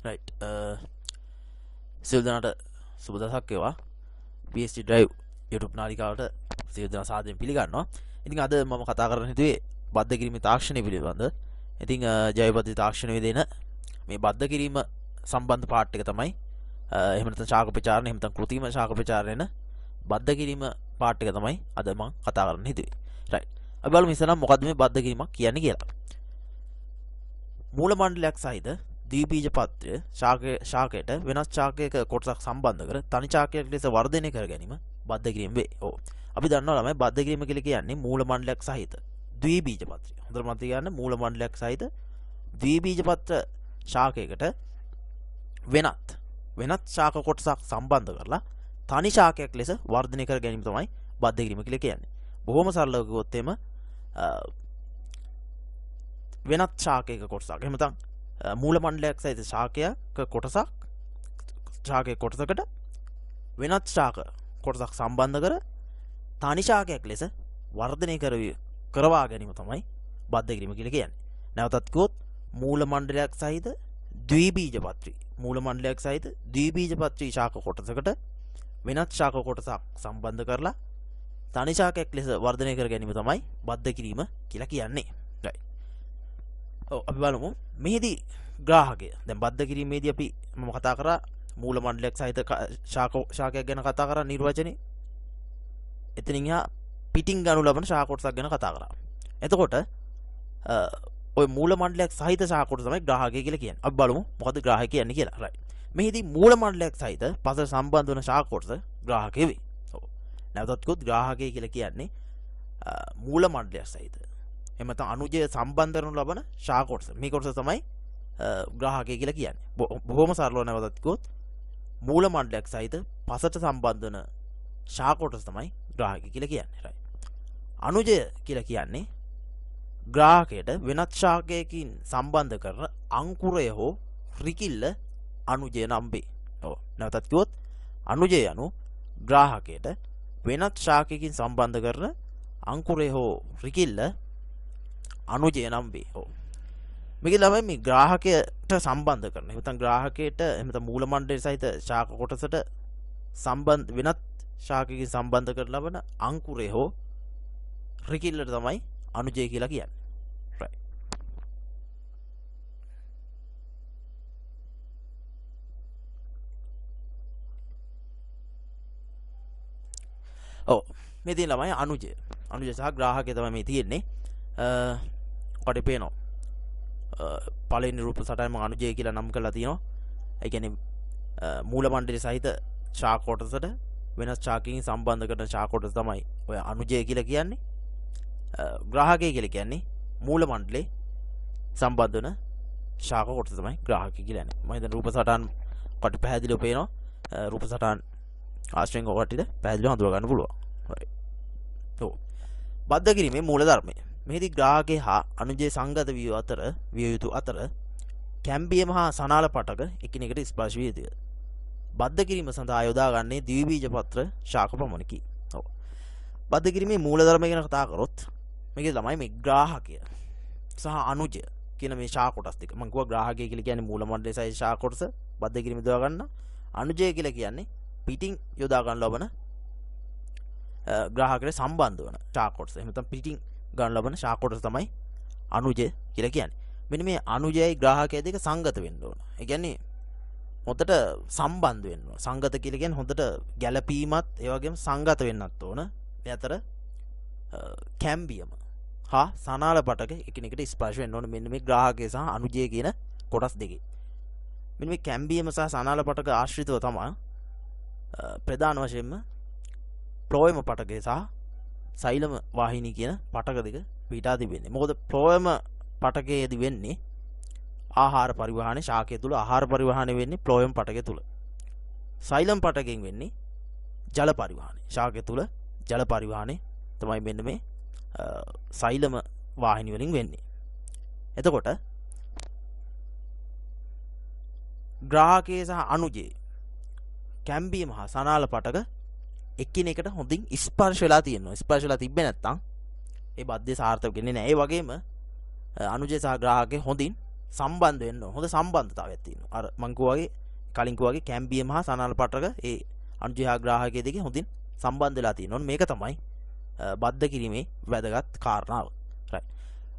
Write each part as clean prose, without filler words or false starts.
Right සියලු දෙනාට සුබ දවසක් වේවා. PST drive YouTube නාලිකාවට සියලු දෙනා සාදරයෙන් පිළිගන්නවා. ඉතින් අද මම කතා කරන්න හිතුවේ බද්ධ කිරීමේ තාක්ෂණය පිළිබඳ. ඉතින් ජෛවපද්ධති තාක්ෂණයේ දෙන මේ බද්ධ කිරීම සම්බන්ධ පාර්ට් එක තමයි එහෙම නැත්නම් ශාක ප්‍රචාරණ එහෙම නැත්නම් කෘත්‍රිම ශාක ප්‍රචාරණ බද්ධ කිරීම පාර්ට් එක තමයි අද මම කතා කරන්න හිතුවේ. රයිට්. අපි බලමු ඉස්සෙල්ලා මොකද්ද මේ බද්ධ කිරීමක් කියන්නේ කියලා. මූල මණ්ඩලයක් සහිත ද්විබීජ පත්‍රය ශාකයට වෙනස් ශාකයක කොටසක් සම්බන්ධ කර තනි ශාකයක් ලෙස වර්ධනය කර ගැනීම බද්ධ කිරීම වේ. ඔව්. අපි දන්නවා ළමයි බද්ධ කිරීම කියලා කියන්නේ මූල මණ්ඩලයක් සහිත ද්විබීජ පත්‍රය. හොඳට මතක තියාගන්න මූල මණ්ඩලයක් සහිත ද්විබීජ පත්‍ර ශාකයකට වෙනත් ශාක කොටසක් සම්බන්ධ කරලා තනි ශාකයක් ලෙස වර්ධනය කර ගැනීම තමයි බද්ධ කිරීම කියලා කියන්නේ. බොහොම සරලව කිව්වොත් එම වෙනත් ශාකයක කොටසක් එහෙම නැත්නම් මූල මණ්ඩලයක් සහිත ශාකයක කොටසකට වෙනත් ශාක කොටසක් සම්බන්ධ කර තනි ශාකයක් ලෙස වර්ධනය කරවා ගැනීම තමයි බද්ධ කිරීම කියලා කියන්නේ. නැවතත් කිව්වොත් මූල මණ්ඩලයක් සහිත ද්විබීජ පත්‍රී මූල මණ්ඩලයක් සහිත ද්විබීජ පත්‍රී ශාක කොටසකට වෙනත් ශාක කොටසක් සම්බන්ධ කරලා තනි ශාකයක් ලෙස වර්ධනය කර ගැනීම තමයි බද්ධ කිරීම කියලා කියන්නේ. right. අපි බලමු මෙහිදී ග්‍රාහකය දැන් බද්ධ කිරීමේදී අපි මම කතා කරා මූල මණ්ඩලයක් සහිත ශාකයක් ගැන කතා කරා නිර්වචනේ. එතනින් යා පිටින් ගනු ලබන ශාක කොටසක් ගැන කතා කරා. එතකොට ඔය මූල මණ්ඩලයක් සහිත ශාක කොටස තමයි ග්‍රාහකය කියලා කියන්නේ. අපි බලමු මොකද ග්‍රාහකය කියන්නේ කියලා. right. මෙහිදී මූල මණ්ඩලයක් සහිත පසට සම්බන්ධ වන ශාක කොටස ග්‍රාහකය වේ. ඔව්. නැවතත් කිව්වොත් ග්‍රාහකය කියලා කියන්නේ මූල මණ්ඩලයක් සහිත එහෙම නැත්නම් අනුජය සම්බන්ධ කරනු ලබන ශාක කොටස. මේ කොටස තමයි ග්‍රාහකය කියලා කියන්නේ. බොහොම සරලව නැවතත් කිව්වොත් මූල මණ්ඩලයක් සහිත පසට සම්බන්ධ වන ශාක කොටස තමයි ග්‍රාහකය කියලා කියන්නේ. right. අනුජය කියලා කියන්නේ ග්‍රාහකයට වෙනත් ශාකයකින් සම්බන්ධ කරන අංකුරය හෝ රිකිල්ල අනුජය නම් වේ. ඔව්. නැවතත් කිව්වොත් අනුජය anu ග්‍රාහකයට වෙනත් ශාකයකින් සම්බන්ධ කරන අංකුරය හෝ රිකිල්ල අනුජය නම් වේ. ඔව්. මේක ළමයි මේ ග්‍රාහකයට සම්බන්ධ කරන. එහෙම නැත්නම් ග්‍රාහකයට එහෙම නැත්නම් මූල මණ්ඩලය සහිත ශාක කොටසට සම්බන්ධ වෙනත් ශාකයකින් සම්බන්ධ කර ලබන අංකුරය හෝ රිකිල්ලට තමයි අනුජය කියලා කියන්නේ. right. ඔව්. මේ තියෙන ළමයි අනුජය සහ ග්‍රාහකය තමයි මේ තියෙන්නේ. ඔකට පේනවා. පළවෙනි රූප සටහන මම අනුජය කියලා නම් කරලා තියෙනවා. ඒ කියන්නේ මූල මණ්ඩලය සහිත ශාක කොටසට වෙනස් ශාකකින් සම්බන්ධ කරන ශාක කොටස තමයි ඔය අනුජය කියලා කියන්නේ. ග්‍රාහකය කියලා කියන්නේ මූල මණ්ඩලේ සම්බන්ධ වන ශාක කොටස තමයි ග්‍රාහකය කියලා කියන්නේ. මම හිතන රූප සටහන් කොට පැහැදිලිව පේනවා. රූප සටහන් ආශ්‍රයෙන් ඔකටිද පැහැදිලිව හඳුනා ගන්න පුළුවන්. right. ඔව්. බද්ධ කිරීමේ මූල ධර්මය. මෙහිදී ග්‍රාහකේ හා අනුජය සංගත විය යුතු අතර කැම්බියම හා සනාල පටක එකිනෙකට ස්පර්ශ විය යුතුය. බද්ධ කිරීම සඳහා යොදා ගන්නේ ද්විබීජ පත්‍ර ශාක පමණකි. ඔව්. බද්ධ කිරීමේ මූල ධර්ම ගැන කතා කරොත් මේකේ ළමයි මේ ග්‍රාහකය සහ අනුජය කියන මේ ශාක කොටස් දෙක. මම කිව්වා ග්‍රාහකය කියලා කියන්නේ මූල මණ්ඩලයේ සහිත ශාක කොටස බද්ධ කිරීම යොදා ගන්න. අනුජය කියලා කියන්නේ පිටින් යොදා ගන්න ලබන ග්‍රාහකයට සම්බන්ධ වන ශාක කොටස. එහෙම නැත්නම් පිටින් ගන්න ලබන ශාක කොටස තමයි අනුජය කියලා කියන්නේ. මෙන්න මේ අනුජයයි ග්‍රාහකය දෙක සංගත වෙන්න ඕන. ඒ කියන්නේ හොඳට සම්බන්ධ වෙන්න ඕන. සංගත කියලා කියන්නේ හොඳට ගැළපීමත් ඒ වගේම සංගත වෙන්නත් ඕන. මේ අතර කැම්බියම හා සනාල පටක එකිනෙකට ස්පර්ශ වෙන්න ඕන. මෙන්න මේ ග්‍රාහකය සහ අනුජය කියන කොටස් දෙකේ. මෙන්න මේ කැම්බියම සහ සනාල පටක ආශ්‍රිතව තමයි ප්‍රධාන වශයෙන්ම ප්ලෝයම පටකය සහ සෛලම වාහිනී කියන පටක දෙක පිටා තිබෙන්නේ. මොකද ප්ලෝයම පටකයේදී වෙන්නේ ආහාර පරිවහනය ශාකය තුල ආහාර පරිවහනය වෙන්නේ ප්ලෝයම් පටකය තුල. සෛලම් පටකයෙන් වෙන්නේ ජල පරිවහනය. ශාකය තුල ජල පරිවහනය තමයි මෙන්න මේ සෛලම වාහිනී වලින් වෙන්නේ. එතකොට ග්‍රාහකයේ සහ අනුජයේ කැම්බියම හා සනාල පටක එකිනෙකට හොඳින් ස්පර්ශ වෙලා තියෙනවා. ස්පර්ශ වෙලා තිබ්බේ නැත්නම් ඒ බද්ධය සාර්ථක වෙන්නේ නැහැ. ඒ වගේම අනුජය සහ ග්‍රාහකයේ හොඳින් සම්බන්ධ වෙන්න ඕන. හොඳ සම්බන්ධතාවයක් තියෙනවා. අර මං කිව්වාගේ කලින් කිව්වාගේ කැම්බියම් හා සනාල පටක ඒ අනුජය හා ග්‍රාහකයේ දෙකේ හොඳින් සම්බන්ධ වෙලා තියෙනවා. මේක තමයි බද්ධ කිරීමේ වැදගත් කාරණාව. රයිට්.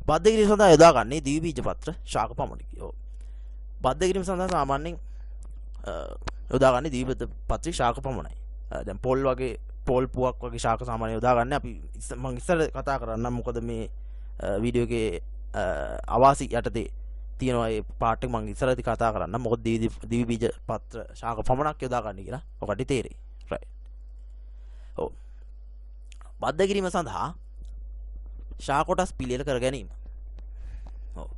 බද්ධ කිරීම සඳහා යොදාගන්නේ ද්විබීජ පත්‍ර ශාක පමණකි. ඔව්. බද්ධ කිරීම සඳහා සාමාන්‍යයෙන් යොදාගන්නේ ද්විබීජ පත්‍ර ශාක පමණයි. දැන් පොල් වගේ පොල් පුවක් වගේ ශාක සාමාන්‍ය යොදාගන්නේ අපි මම ඉස්සර කතා කරන්නම්. මොකද මේ වීඩියෝ එකේ අවාසි යටතේ තියෙනවා ඒ පාර්ට් එක මම ඉස්සරදී කතා කරන්නම්. මොකද ද්විබීජ පත්‍ර ශාක පමණක් යොදාගන්නේ කියලා ඔකට තේරෙයි. රයිට්. ඔව්. බද්ධ කිරීම සඳහා ශාක කොටස් පිළියෙල කර ගැනීම. ඔව්.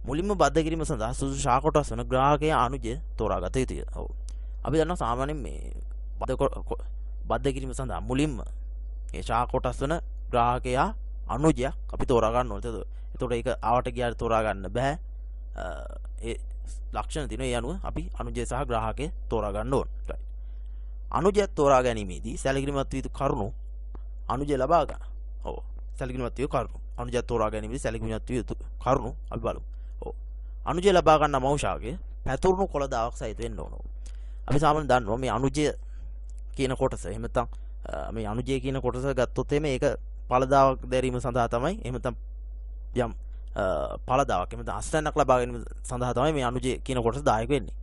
මුලින්ම බද්ධ කිරීම සඳහා සුදුසු ශාක කොටස් වන ග්‍රාහකයා අනුජය තෝරාගත යුතුය. ඔව්. අපි දන්නවා සාමාන්‍යයෙන් මේ බද්ධ කිරීම සඳහා මුලින්ම මේ ශාක කොටස් වන ග්‍රාහකයා අනුජයක් අපි තෝරා ගන්න ඕනේ. එතකොට ඒක ආවට ගියාට තෝරා ගන්න බෑ. ඒ ලක්ෂණ තියෙනවා. ඒ අනුව අපි අනුජය සහ ග්‍රාහකය තෝරා ගන්න ඕනේ. රයිට්. අනුජය තෝරා ගැනීමේදී සැලකිලිමත් විය යුතු කරුණු අනුජය ලබා ගන්න. ඔව්. සැලකිලිමත් විය කරුණු. අනුජය තෝරා ගැනීමේදී සැලකිලිමත් විය යුතු කරුණු අපි බලමු. ඔව්. අනුජය ලබා ගන්න මෞෂාකය පැතුරුණු කොළ දාවක් සහිත වෙන්න ඕන. අපි සාමාන්‍යයෙන් දන්නවා මේ අනුජය කියන කොටස. එහෙම නැත්නම් මේ අනුජය කියන කොටස ගත්තොත් මේක පළදාවක් දැරීම සඳහා තමයි. එහෙම නැත්නම් යම් පළදාවක් එහෙම නැත්නම් අස්වැන්නක් ලබා ගැනීම සඳහා තමයි මේ අනුජය කියන කොටස දායක වෙන්නේ.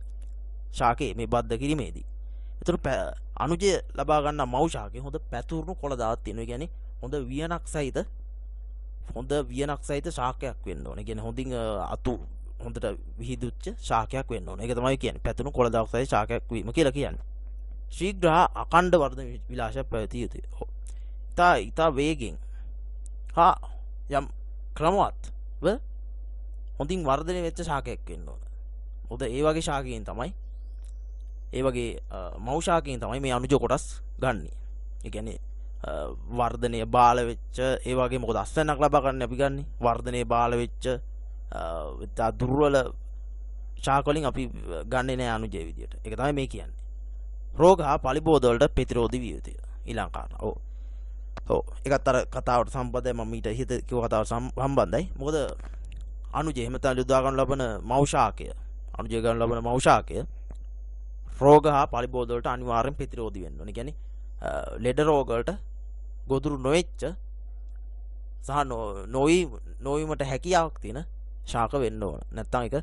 ශාකේ මේ බද්ධ කිරීමේදී. ඒතර අනුජය ලබා ගන්න මෞෂාකේ හොඳ පැතුරුණු කොළ දාවක් තියෙනවා. ඒ කියන්නේ හොඳ වියනක් සහිත ශාකයක් වෙන්න ඕනේ. ඒ කියන්නේ හොඳින් අතු හොඳට විහිදුච්ච ශාකයක් වෙන්න ඕනේ. ඒක තමයි කියන්නේ පැතුණු කොළ දාවක් සහිත ශාකයක් වීම කියලා කියන්නේ. ශීඝ්‍ර අඛණ්ඩ වර්ධන විලාසයක් පැවතිය යුතුය. ඉතා වේගෙන් හා යම් ක්‍රමවත්ව හොඳින් වර්ධනය වෙච්ච ශාකයක් වෙන්න ඕන. හොඳ ඒ වගේ ශාකයෙන් තමයි ඒ වගේ මෞෂාකයෙන් තමයි මේ අනුජ කොටස් ගන්නෙ. ඒ කියන්නේ වර්ධනය බාල වෙච්ච ඒ වගේ මොකද අස්වැන්නක් ලබා ගන්න අපි ගන්නෙ. වර්ධනය බාල වෙච්ච දුර්වල ශාක වලින් අපි ගන්නෙ නෑ අනුජය විදියට. ඒක තමයි මේ කියන්නේ. රෝග හා පලිබෝධ වලට ප්‍රතිරෝධී විය යුතුය. ඊළඟ කාරණා. ඔව්. ඔව්. ඒකත් අර කතාවට සම්බන්ධයි. මම ඊට හිත කිව්ව කතාවට සම්බන්ධයි. මොකද අනුජය එහෙම තමයි යොදා ගන්න ලබන මෞෂාකය. අනුජය ගන්න ලබන මෞෂාකය රෝග හා පලිබෝධ වලට අනිවාර්යෙන් ප්‍රතිරෝධී වෙන්න ඕනේ. කියන්නේ ලෙඩ රෝග වලට ගොදුරු නොවෙච්ච සහ නොවීමට හැකියාවක් තියෙන ශාක වෙන්න ඕන. නැත්නම් ඒක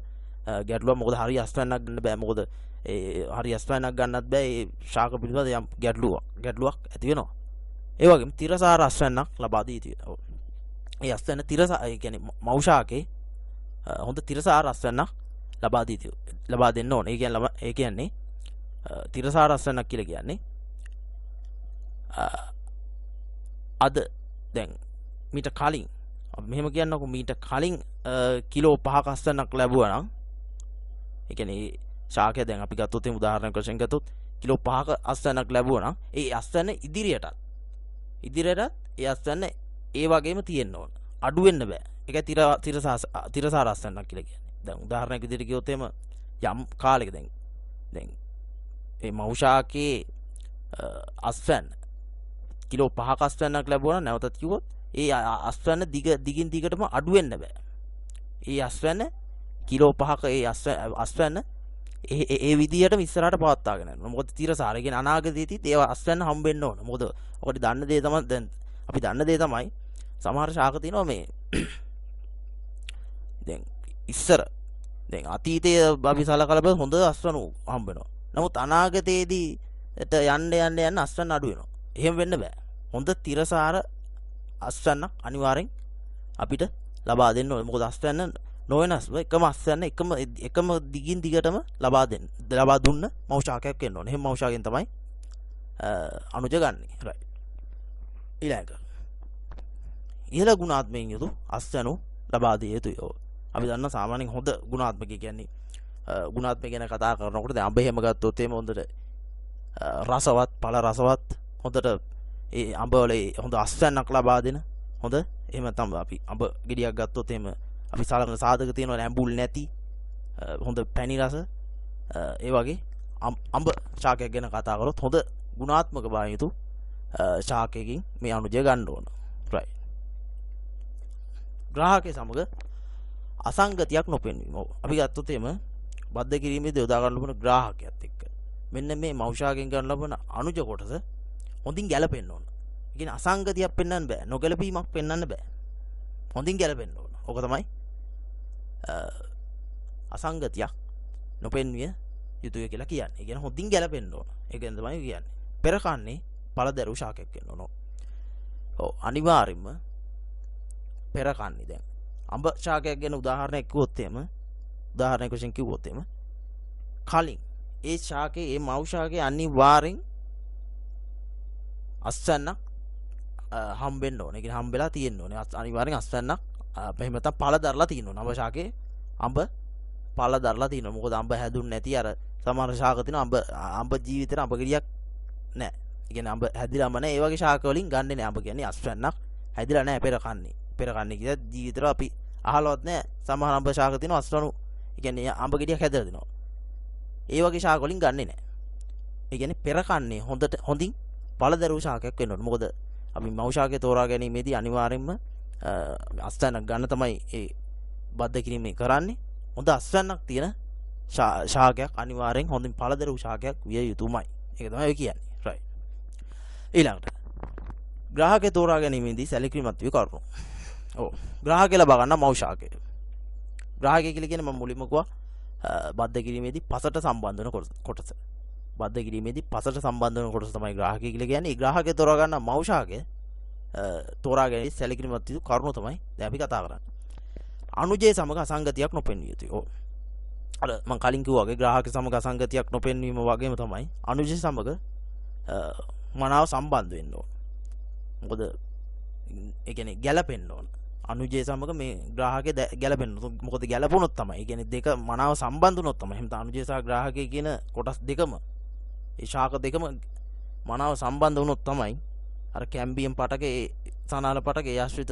ගැටලුවක්. මොකද හරි අස්වැන්නක් ගන්න බෑ. මොකද ඒ හරි අස්වැන්නක් ගන්නත් බෑ. ඒ ශාක පිළිබඳ යම් ගැටලුවක් ඇති වෙනවා. ඒ වගේම තිරසාර අස්වැන්නක් ලබා දී යුතුයි. ඔව්. ඒ අස්වැන්න ඒ කියන්නේ මෞෂාකේ හොඳ තිරසාර අස්වැන්නක් ලබා දෙන්න ඕන. ඒ කියන්නේ තිරසාර අස්වැන්නක් කියලා කියන්නේ අද දැන් මීට කලින් මෙහෙම කියන්නකො මීට කලින් කිලෝ 5ක අස්වැන්නක් ලැබුවා නම් ඒ කියන්නේ ශාකය දැන් අපි ගත්තොත් එහෙනම් උදාහරණයක් වශයෙන් ගත්තොත් කිලෝ 5ක අස්වැන්නක් ලැබුවා නම් ඒ අස්වැන්න ඉදිරියට ඒ අස්වැන්න ඒ වගේම තියෙන්න ඕන. අඩු වෙන්න බෑ. ඒකයි තිරසාර අස්වැන්නක් කියලා කියන්නේ. දැන් උදාහරණයක් විදිහට කිව්වොත් එහෙම යම් කාලයක දැන් මේ මෞෂාකේ අස්වැන්න කිලෝ 5ක අස්වැන්නක් ලැබුවා නම් නැවතත් කිව්වොත් ඒ අස්වැන්න දිගින් දිගටම අඩු වෙන්න බෑ. ඒ අස්වැන්න කිලෝ 5ක ඒ අස්වැන්න ඒ විදිහටම ඉස්සරහට පවත්වාගෙන යනවා. මොකද තිරසාර කියන්නේ අනාගතයේදී ඒ අස්වැන්න හම්බෙන්න ඕන. මොකද ඔකට දන්න දේ තමයි දැන් අපි දන්න දේ තමයි සමහර ශාක තියෙනවා මේ දැන් ඉස්සර දැන් අතීතයේ අපි සලකලා බලද්දී හොඳ අස්වැන්න හම්බ වෙනවා. නමුත් අනාගතයේදී යන්න අස්වැන්න අඩු වෙනවා. එහෙම වෙන්න බෑ. හොඳ තිරසාර අස්වැන්නක් අනිවාර්යෙන් අපිට ලබා දෙන්න ඕනේ. මොකද අස්වැන්න නොවෙනස්ව එකම අස්වැන්න එකම දිගින් දිගටම ලබා දුන්න මෞෂාකයක් වෙන්න ඕනේ. එහෙම මෞෂාකයෙන් තමයි අනුජ ගන්නෙ. රයිට්. ඊළඟ ඉහළ ගුණාත්මයෙන් යුතු අස්වැන්නු ලබා දිය යුතුයි. අපි දන්න සාමාන්‍යයෙන් හොඳ ගුණාත්මක කියන්නේ ගුණාත්මක ගැන කතා කරනකොට දැන් අඹ එහෙම ගත්තොත් එහෙම හොඳට රසවත් පළ රසවත් හොඳට ඒ අඹ වල හොඳ අස්වැන්නක් ලබා දෙන හොඳ එහෙම තමයි අපි අඹ ගෙඩියක් ගත්තොත් එහෙම අපි සලකන සාධක තියෙනවා ඇඹුල් නැති හොඳ පැණි රස ඒ වගේ අඹ ශාකයක් ගැන කතා කරොත් හොඳ ගුණාත්මක බව යුතු ශාකයකින් මේ අනුජය ගන්න ඕන. රයිට්. ග්‍රාහකයේ සමග අසංගතියක් නොපෙන්වීම. අපි ගත්තොත් එම බද්ධ කිරීමේදී යොදා ගන්න ලබන ග්‍රාහකයාත් එක්ක මෙන්න මේ මෞෂාගෙන් ගන්න ලබන අනුජ කොටස හොඳින් ගැලපෙන්න ඕන. ඒ කියන්නේ අසංගතියක් පෙන්වන්න බෑ. නොගැලපීමක් පෙන්වන්න බෑ. හොඳින් ගැලපෙන්න ඕන. ඕක තමයි අසංගතියක් නොපෙන්විය යුතුය කියලා කියන්නේ. ඒ කියන්නේ හොඳින් ගැලපෙන්න ඕන. ඒකෙන් තමයි කියන්නේ. පෙර කන්නේ පළදරු ශාකයක් වෙන්න ඕන. ඔව් අනිවාර්යයෙන්ම පෙර කන්නේ දැන් අඹ ශාකයක් ගැන උදාහරණයක් කිව්වොත් එහෙම උදාහරණයක් වශයෙන් කිව්වොත් එහෙම කලින් ඒ ශාකේ ඒ මව් ශාකේ අනිවාර්යෙන් අස්වැන්නක් හම්බෙන්න ඕනේ. ඒ කියන්නේ හම්බෙලා තියෙන්න ඕනේ. අනිවාර්යෙන් අස්වැන්නක් එහෙම නැත්නම් පළ දරලා තියෙන්න ඕනේ. අඹ ශාකේ අඹ පළ දරලා තියෙනවා. මොකද අඹ හැදුන්නේ නැති අර සමහර ශාක තියෙනවා අඹ ජීවිතේට අඹ ගෙඩියක් නැහැ. ඒ කියන්නේ අඹ හැදිලාම නැහැ. ඒ වගේ ශාක වලින් ගන්නෙ නැහැ. අඹ කියන්නේ අස්වැන්නක් හැදිලා නැහැ පෙර කන්නේ. පෙර කන්නේ කියලා ජීවිතේට අපි අහලවත් නැහැ. සමහර අඹ ශාක තියෙනවා අස්වැන්නු. ඒ කියන්නේ අඹ ගෙඩියක් හැදලා දෙනවා. ඒ වගේ ශාක වලින් ගන්නෙ නැහැ. ඒ කියන්නේ පෙර කන්නේ හොඳින් පළදරු ශාකයක් වෙන්න ඕනේ. මොකද අපි මව් ශාකේ තෝරා ගැනීමේදී අනිවාර්යයෙන්ම අස්වැන්නක් ගන්න තමයි ඒ බද්ධ කිරීම කරන්නේ. හොඳ අස්වැන්නක් තියෙන ශාකයක් අනිවාර්යෙන් හොඳින් පළදරු ශාකයක් විය යුතුමයි. ඒක තමයි ඔය කියන්නේ. රයිට්. ඊළඟට ග්‍රාහකේ තෝරා ගැනීමේදී සැලකිලිමත් විය කරුණු. ඔව්. ග්‍රාහකේ ලබා ගන්න මව් ශාකය. ග්‍රාහකය කියලා කියන්නේ මම මුලින්ම කිව්වා බද්ධ කිරීමේදී පසට සම්බන්ධ වෙන කොටස. බද්ධ කිරීමේදී පසට සම්බන්ධ වෙන කොටස තමයි ග්‍රාහකය කියලා කියන්නේ. ඒ ග්‍රාහකේ තෝරා ගන්න මව් ශාකය තෝරා ගැනීම සැලකිලිමත් විය කරුණු තමයි දැන් අපි කතා කරන්නේ. අනුජය සමග අසංගතියක් නොපෙන්විය යුතුයි. ඔව්. අර මම කලින් කිව්වා වගේ ග්‍රාහක සමග අසංගතියක් නොපෙන්වීම වගේම තමයි අනුජය සමග මනාව සම්බන්ධ වෙන්න ඕන. මොකද ඒ කියන්නේ ගැළපෙන්න ඕන. අනුජය සමග මේ ග්‍රාහකේ ගැළපෙන්න. මොකද ගැළපුණොත් තමයි. ඒ කියන්නේ දෙක මනාව සම්බන්ධ වුණොත් තමයි. එහෙනම් අනුජය සහ ග්‍රාහකයේ කියන කොටස් දෙකම ඒ ශාක දෙකම මනාව සම්බන්ධ වුණොත් තමයි අර කැම්බියම් පටකේ සනාල පටකේ ආශ්‍රිත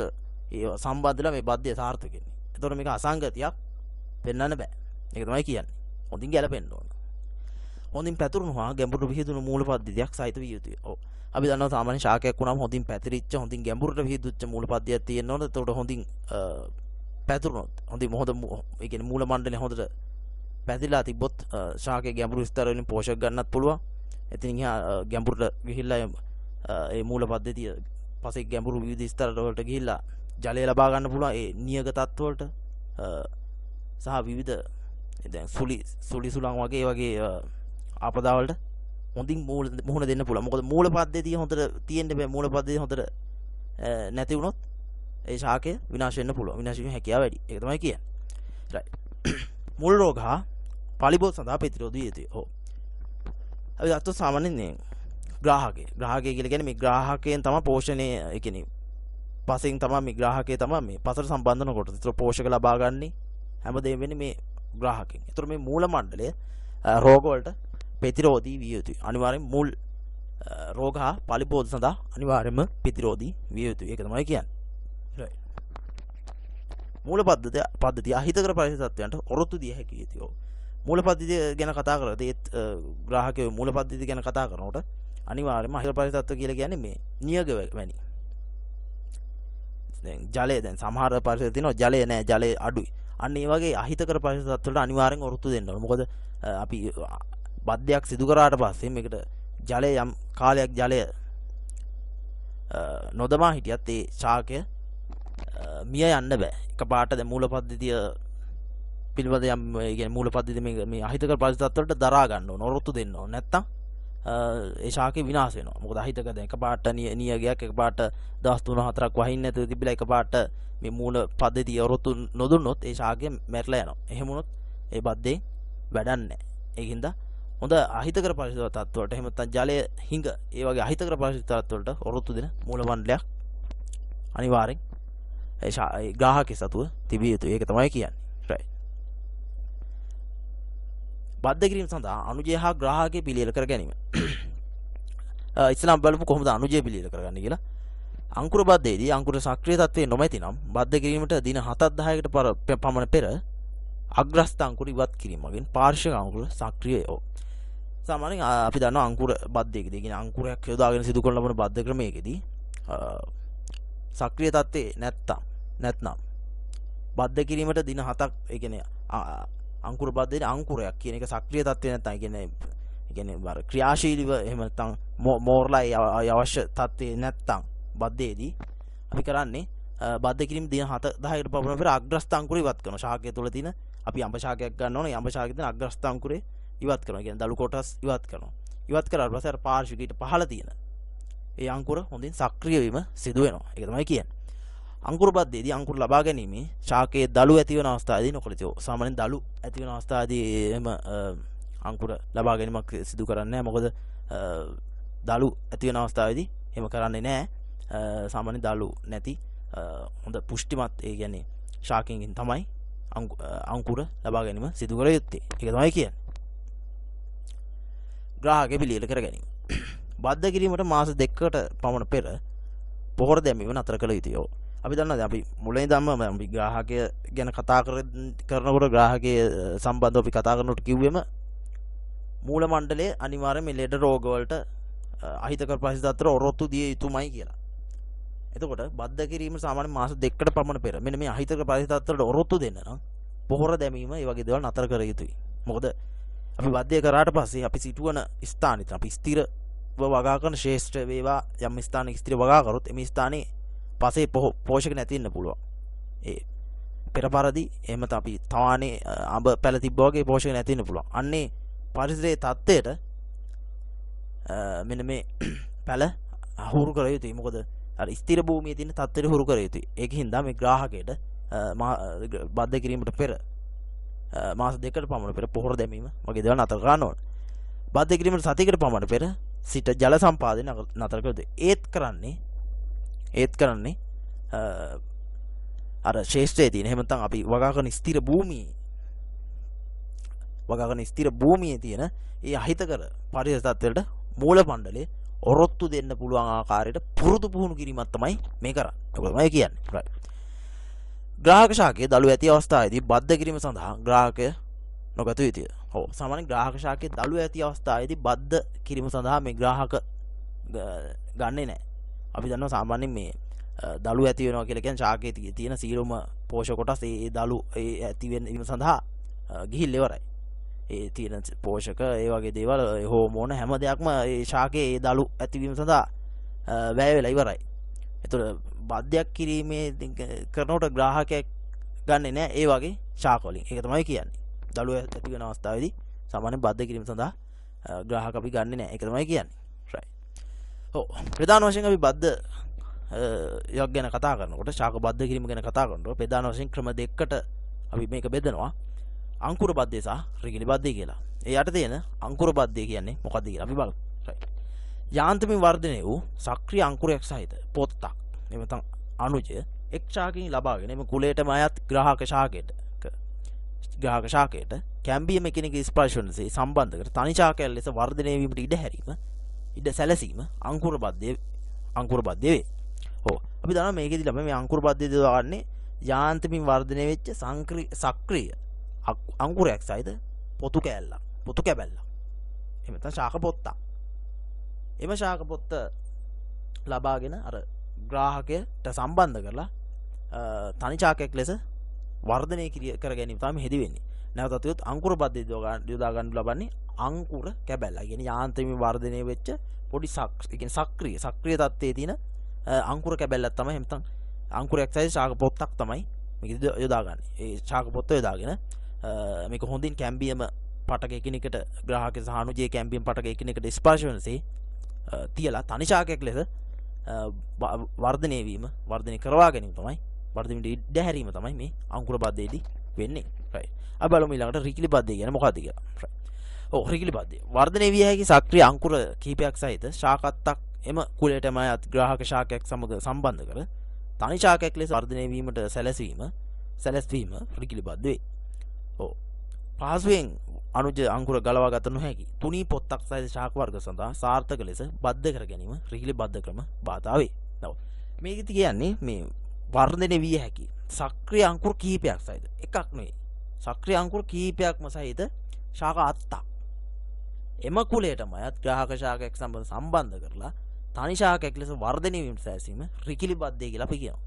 ඒ සම්බන්ධලා මේ බද්ධය සාර්ථක වෙන්නේ. ඒතකොට මේක අසංගතියක් පෙන්වන්න බෑ. ඒක තමයි කියන්නේ. හොඳින් ගැලපෙන්න ඕන. හොඳින් පැතුරුණා ගැඹුරු විහිදුණු මූල පද්ධතියක් සහිත විය යුතුයි. ඔව්. අපි දන්නවා සාමාන්‍ය ශාකයක් වුණාම හොඳින් පැතිරිච්ච හොඳින් ගැඹුරට විහිදුච්ච මූල පද්ධතියක් තියෙන්න ඕන. ඒතකොට හොඳින් පැතුරුනොත් හොඳින් ඒ කියන්නේ මූල මණ්ඩලය හොඳට පැතිරලා තිබ්බොත් ශාකයේ ගැඹුරු ස්තර වලින් පෝෂක ගන්නත් පුළුවන්. එතනින් එහා ගැඹුරට ගිහිල්ලා ඒ මූල පද්ධතිය පස්සේ ගැඹුරු විවිධ ස්තර වලට ගිහිල්ලා ජලය ලබා ගන්න පුළුවන්. ඒ නියග තත්ත්ව වලට සහ විවිධ දැන් සුලි සුලං වගේ ආපදා වලට හොඳින් මුහුණ දෙන්න පුළුවන්. මොකද මූල පද්ධතිය හොඳට තියෙන්න බෑ. මූල පද්ධතිය හොඳට නැති වුණොත් ඒ ශාකය විනාශ වෙන්න පුළුවන්. විනාශ වීමේ හැකියාව වැඩි. ඒක තමයි කියන්නේ. රයිට්. මුල් රෝග හා පලිබෝධ සඳහා ප්‍රතිරෝධ විය යුතුයි. ඔව්. අපි අතෝ සාමාන්‍යයෙන් ග්‍රාහකය කියලා කියන්නේ මේ ග්‍රාහකයන් තමයි පෝෂණය ඒ කියන්නේ පසෙන් තමයි මේ ග්‍රාහකය තමයි මේ පසට සම්බන්ධ වෙන කොටස. ඒතර පෝෂක ලබා ගන්නේ හැමදේම වෙන්නේ මේ ග්‍රාහකෙන්. ඒතර මේ මූල මණ්ඩලය රෝග වලට ප්‍රතිරෝධී විය යුතුයි. අනිවාර්යෙන් මුල් රෝග හා පලිබෝධ සඳහා අනිවාර්යයෙන්ම ප්‍රතිරෝධී විය යුතුයි. ඒක තමයි කියන්නේ. රයිට්. මූල පද්ධතිය අහිතකර පරිසරයන්ට ඔරොත්තු දිය හැකි යුතුයි. මූල පද්ධතිය ගැන කතා කරද්දී ඒත් ග්‍රාහකයේ මූල පද්ධතිය ගැන කතා කරනකොට අනිවාර්යයෙන්ම අහිතකර පරිසරත්ව කියලා කියන්නේ මේ නියග වැනි. ජලය දැන් සමහර පරිසර තියෙනවා ජලය නැහැ, ජලය අඩුයි. අන්න ඒ වගේ අහිතකර පරිසරත් වලට අනිවාර්යෙන් ඔරොත්තු දෙන්න ඕනේ. මොකද අපි බද්ධයක් සිදු කරාට පස්සේ මේකට ජලය යම් කාලයක් ජලය නොදමා හිටියත් ඒ ශාකය මිය යන්න බෑ. එකපාරට දැන් මූල පද්ධතිය පිළිබඳ යම් ඒ කියන්නේ මූල පද්ධතිය මේ අහිතකර පරිසරත් වලට දරා ගන්න ඕන, ඔරොත්තු දෙන්න ඕන. නැත්තම් ඒ ශාකේ විනාශ වෙනවා. මොකද අහිතක දැන් එකපාරට නියගයක් එකපාරට දවස් 3-4ක් වහින්න නැතුව තිබිලා එකපාරට මේ මූල පද්ධතිය ඔරොත්තු නොදුන්නොත් ඒ ශාකය මැරලා යනවා. එහෙම වුණොත් ඒ බද්දේ වැඩක් නැහැ. ඒකින්ද හොඳ අහිතකර පරිසර තත්ත්වවලට එහෙම නැත්නම් ජලය හිඟ ඒ වගේ අහිතකර පරිසර තත්ත්වවලට ඔරොත්තු දෙන මූල මණ්ඩලයක් අනිවාර්යෙන් ඒ ග්‍රාහකයේ සතුව තිබිය යුතුයි. ඒක තමයි කියන්නේ. රයිට්. බද්ධ කිරීම සඳහා අනුජය හා ග්‍රාහකයේ පිළියෙල කර ගැනීම. ඉස්ලාම් බලමු කොහොමද අනුජය පිළියෙල කරගන්නේ කියලා. අංකුර බද්ධයේදී අංකුර සක්‍රිය තත්ත්වයේ නොමැති නම් බද්ධ කිරීමට දින 7-10කට පමණ පෙර අග්‍රස්ත අංකුර ඉවත් කිරීම වගේ පාර්ශ්වික අංකුර සක්‍රිය සාමාන්‍යයෙන් අපි දන්නවා අංකුර බද්ධයකදී කියන අංකුරයක් යොදාගෙන සිදු කරන ලබන බද්ධ ක්‍රමයකදී සක්‍රිය තත්ත්වයේ නැත්නම් බද්ධ කිරීමට දින 7ක් ඒ කියන්නේ අංකුර බද්ධයේ අංකුරයක් කියන එක සක්‍රීය තත්ත්වය නැත්නම් ඒ කියන්නේ බර ක්‍රියාශීලීව එහෙම නැත්නම් මෝරලා අවශ්‍ය තත්ත්වේ නැත්නම් බද්ධයේදී අපි කරන්නේ බද්ධ කිරීම දින 7-10කට පමණ පෙර අග්‍රස්ථ අංකුරය ඉවත් කරනවා. ශාකය තුල තියෙන අපි අඹ ශාකයක් ගන්න ඕනේ. අඹ ශාකයේ තියෙන අග්‍රස්ථ අංකුරේ ඉවත් කරනවා. කියන්නේ දළු කොටස් ඉවත් කරනවා. ඉවත් කරාට පස්සේ අර පාර්ශ්විකයට පහළ තියෙන ඒ අංකුර හොඳින් සක්‍රිය වීම සිදු වෙනවා. ඒක තමයි කියන්නේ. අංකුර බද්ධයේදී අංකුර ලබා ගැනීම ශාකයේ දළු ඇති වෙන අවස්ථාවේදී නොකළ යුතුයි. සාමාන්‍යයෙන් දළු ඇති වෙන අවස්ථාවේදී එහෙම අංකුර ලබා ගැනීමක් සිදු කරන්නේ නැහැ. මොකද දළු ඇති වෙන අවස්ථාවේදී එහෙම කරන්නේ නැහැ. සාමාන්‍ය දළු නැති හොඳ පුෂ්ටිමත් ඒ කියන්නේ ශාකයෙන් තමයි අංකුර ලබා ගැනීම සිදු කර යුත්තේ. ඒක තමයි කියන්නේ. ග්‍රාහකයෙ පිළියෙල කර ගැනීම. බද්ධ කිරීමට මාස 2කට පමණ පෙර පොහොර දැමීම නතර කළ යුතුය. අපි දන්නවා දැන් අපි මුලින් ඉඳන්ම අපි ග්‍රාහකය ගැන කතා කරනකොට ග්‍රාහකයේ සම්බන්ධව අපි කතා කරනකොට කිව්වෙම මූල මණ්ඩලයේ අනිවාර්යයෙන් මේ ලෙඩ රෝග වලට අහිතකර පරිසරතර ඔරොත්තු දිය යුතුමයි කියලා. එතකොට බද්ධ කිරීම සාමාන්‍ය මාස 2කට පමණ පෙර මෙන්න මේ අහිතකර පරිසරතරට ඔරොත්තු දෙන්න නම් පොහොර දැමීම මේ වගේ දේවල් නතර කර යුතුයි. මොකද අපි බද්ධය කරාට පස්සේ අපි සිටුවන ස්ථානෙත් අපි ස්ථිරව වගා කරන ශේෂ්ඨ වේවා යම් ස්ථානයක ස්ථිර වගා කරොත් මේ ස්ථානේ පස්සේ පෝෂක නැති වෙන්න පුළුවන්. ඒ පෙරපරදී එහෙම අපි තවානේ අඹ පැල තිබ්බා වගේ පෝෂක නැති වෙන්න පුළුවන්. අන්නේ පරිසරයේ තත්ත්වයට මෙන්න මේ පැල හුරු කර යුතුයි. මොකද අර ස්ථිර භූමියේ තියෙන තත්ත්වෙට හුරු කර යුතුයි. ඒකින්ද මේ ග්‍රාහකයට බද්ධ කිරීමට පෙර මාස 2කට පමණ පෙර පොහොර දැමීම වගේ දේවල් නතර කරන්න ඕන. බද්ධ කිරීමට සතියකට පමණ පෙර සිට ජල සම්පාදනය නතර කර යුතුයි. ඒත් කරන්නේ අර ශේෂ්ඨයේ තියෙන එහෙම නැත්නම් අපි වගා කරන ස්ථිර භූමියේ තියෙන ඒ අහිතකර පරිසර තත්ත්වවලට මූල මණ්ඩලයේ ඔරොත්තු දෙන්න පුළුවන් ආකාරයට පුරුදු පුහුණු කිරීමක් තමයි මේ කරන්නේ. ඒක තමයි කියන්නේ. right. ග්‍රාහක ශාකයේ දළු ඇති අවස්ථාවේදී බද්ධ කිරීම සඳහා ග්‍රාහකය නොගත යුතුය. ඔව් සාමාන්‍ය ග්‍රාහක ශාකයේ දළු ඇති අවස්ථාවේදී බද්ධ කිරීම සඳහා මේ ග්‍රාහක ගන්නෙ නැහැ. අපි දන්නවා සාමාන්‍යයෙන් මේ දළු ඇති වෙනවා කියලා කියන්නේ ශාකයේ තියෙන සීරම පෝෂක කොටස් ඒ දළු ඒ ඇති වීම සඳහා ගිහිල්ලා ඉවරයි. ඒ තියෙන පෝෂක ඒ වගේ දේවල් හෝමෝන හැම දෙයක්ම ඒ ශාකයේ ඒ දළු ඇතිවීම සඳහා වැය වෙලා ඉවරයි. ඒතර බද්ධයක් කිරීමේ කරනකොට ග්‍රාහකයෙක් ගන්නෙ නෑ ඒ වගේ ශාක වලින්. ඒක තමයි කියන්නේ. දළු ඇති වෙන අවස්ථාවේදී සාමාන්‍ය බද්ධ කිරීම සඳහා ග්‍රාහක අපි ගන්නෙ නෑ. ඒක තමයි කියන්නේ. right. ඔව් ප්‍රධාන වශයෙන් අපි බද්ධ යක් ගැන කතා කරනකොට ශාක බද්ධ කිරීම ගැන කතා කරනකොට ප්‍රධාන වශයෙන් ක්‍රම දෙකකට අපි මේක බෙදනවා. අංකුර බද්ධය සහ රිකිලි බද්ධය කියලා. ඒ යට තියෙන අංකුර බද්ධය කියන්නේ මොකක්ද කියලා අපි බලමු. right. යාන්ත්‍රමික වර්ධනය වූ සක්‍රීය අංකුරයක් සහිත පොත්තක් එහෙම නැත්නම් අණුජය එක් ශාකකින් ලබාගෙන එම කුලයටම අයත් ග්‍රාහක ශාකයට කැම්බියම එකිනෙක ස්පර්ශනසේ සම්බන්ධ කර තනි ශාකයන් ලෙස වර්ධනය වීමට ඉඩ සැලසීම අංකුර බද්ධය වේ. ඔව් අපි දන්නවා මේකෙදි ළම මේ අංකුර බද්ධය දාන්නේ යාන්ත්‍රමික වර්ධනය වෙච්ච සක්‍රීය අංකුරයක් සහිත පොතු කැබැල්ලක්. එහෙම නැත්නම් ශාක පොත්තක්. එම ශාක පොත්ත ලබාගෙන අර ග්‍රාහකයට සම්බන්ධ කරලා තනි ශාකයක් ලෙස වර්ධනය කර ගැනීම තමයි හෙදි වෙන්නේ. නැවතත් උත් අංකුර බද්ධය යොදා ගන්න ලබන්නේ අංකුර කැබැල්ල. කියන්නේ යාන්ත්‍රමික වර්ධනය වෙච්ච පොඩි සක්‍රීය තත්ත්වයේ තියෙන අංකුර කැබැල්ලක් තමයි එහෙම නැත්නම් අංකුරයක් සහිත ශාක පොත්තක් තමයි මේක යොදාගන්නේ. ඒ ශාක පොත්ත යොදාගෙන මේක හොඳින් කැම්බියම පටක එකිනෙකට ග්‍රාහක සහ අණුජයේ කැම්බියම් පටක එකිනෙකට ස්පර්ශ වෙනසේ තියලා තනි ශාකයක් ලෙස වර්ධනය කරවා ගැනීම තමයි වර්ධනයට ඉඩ හැරීම තමයි මේ අංකුර බද්ධයේදී වෙන්නේ. right. අපි බලමු ඊළඟට රිකිලි බද්ධය කියන්නේ මොකක්ද කියලා. right. ඔව් රිකිලි බද්ධය. වර්ධනය විය හැකි සක්‍රීය අංකුර කීපයක් සහිත ශාකත්තක් එම කුලයටම අයත් ග්‍රාහක ශාකයක් සමග සම්බන්ධ කර තනි ශාකයක් ලෙස වර්ධනය වීමට සැලැස්වීම රිකිලි බද්ධ වේ. ඔව් පහසුවෙන් අණුජ අංකුර ගලවා ගත නොහැකි තුනී පොත්තක් සහිත ශාක වර්ග සඳහා සාර්ථක ලෙස බද්ධ කර ගැනීම රිකිලි බද්ධ ක්‍රම බාධා වේ. නෝ මේකෙදි කියන්නේ මේ වර්ධනය විය හැකි සක්‍රීය අංකුර කීපයක් සහිත එකක් නෙවෙයි සක්‍රීය අංකුර කීපයක්ම සහිත ශාක අත්තක් එම කුලයටම අයත් ග්‍රාහක ශාකයක් සම්බන්ධ කරලා තනි ශාකයක් ලෙස වර්ධනය වීමට සැලසීම රිකිලි බද්ධය කියලා අපි කියනවා.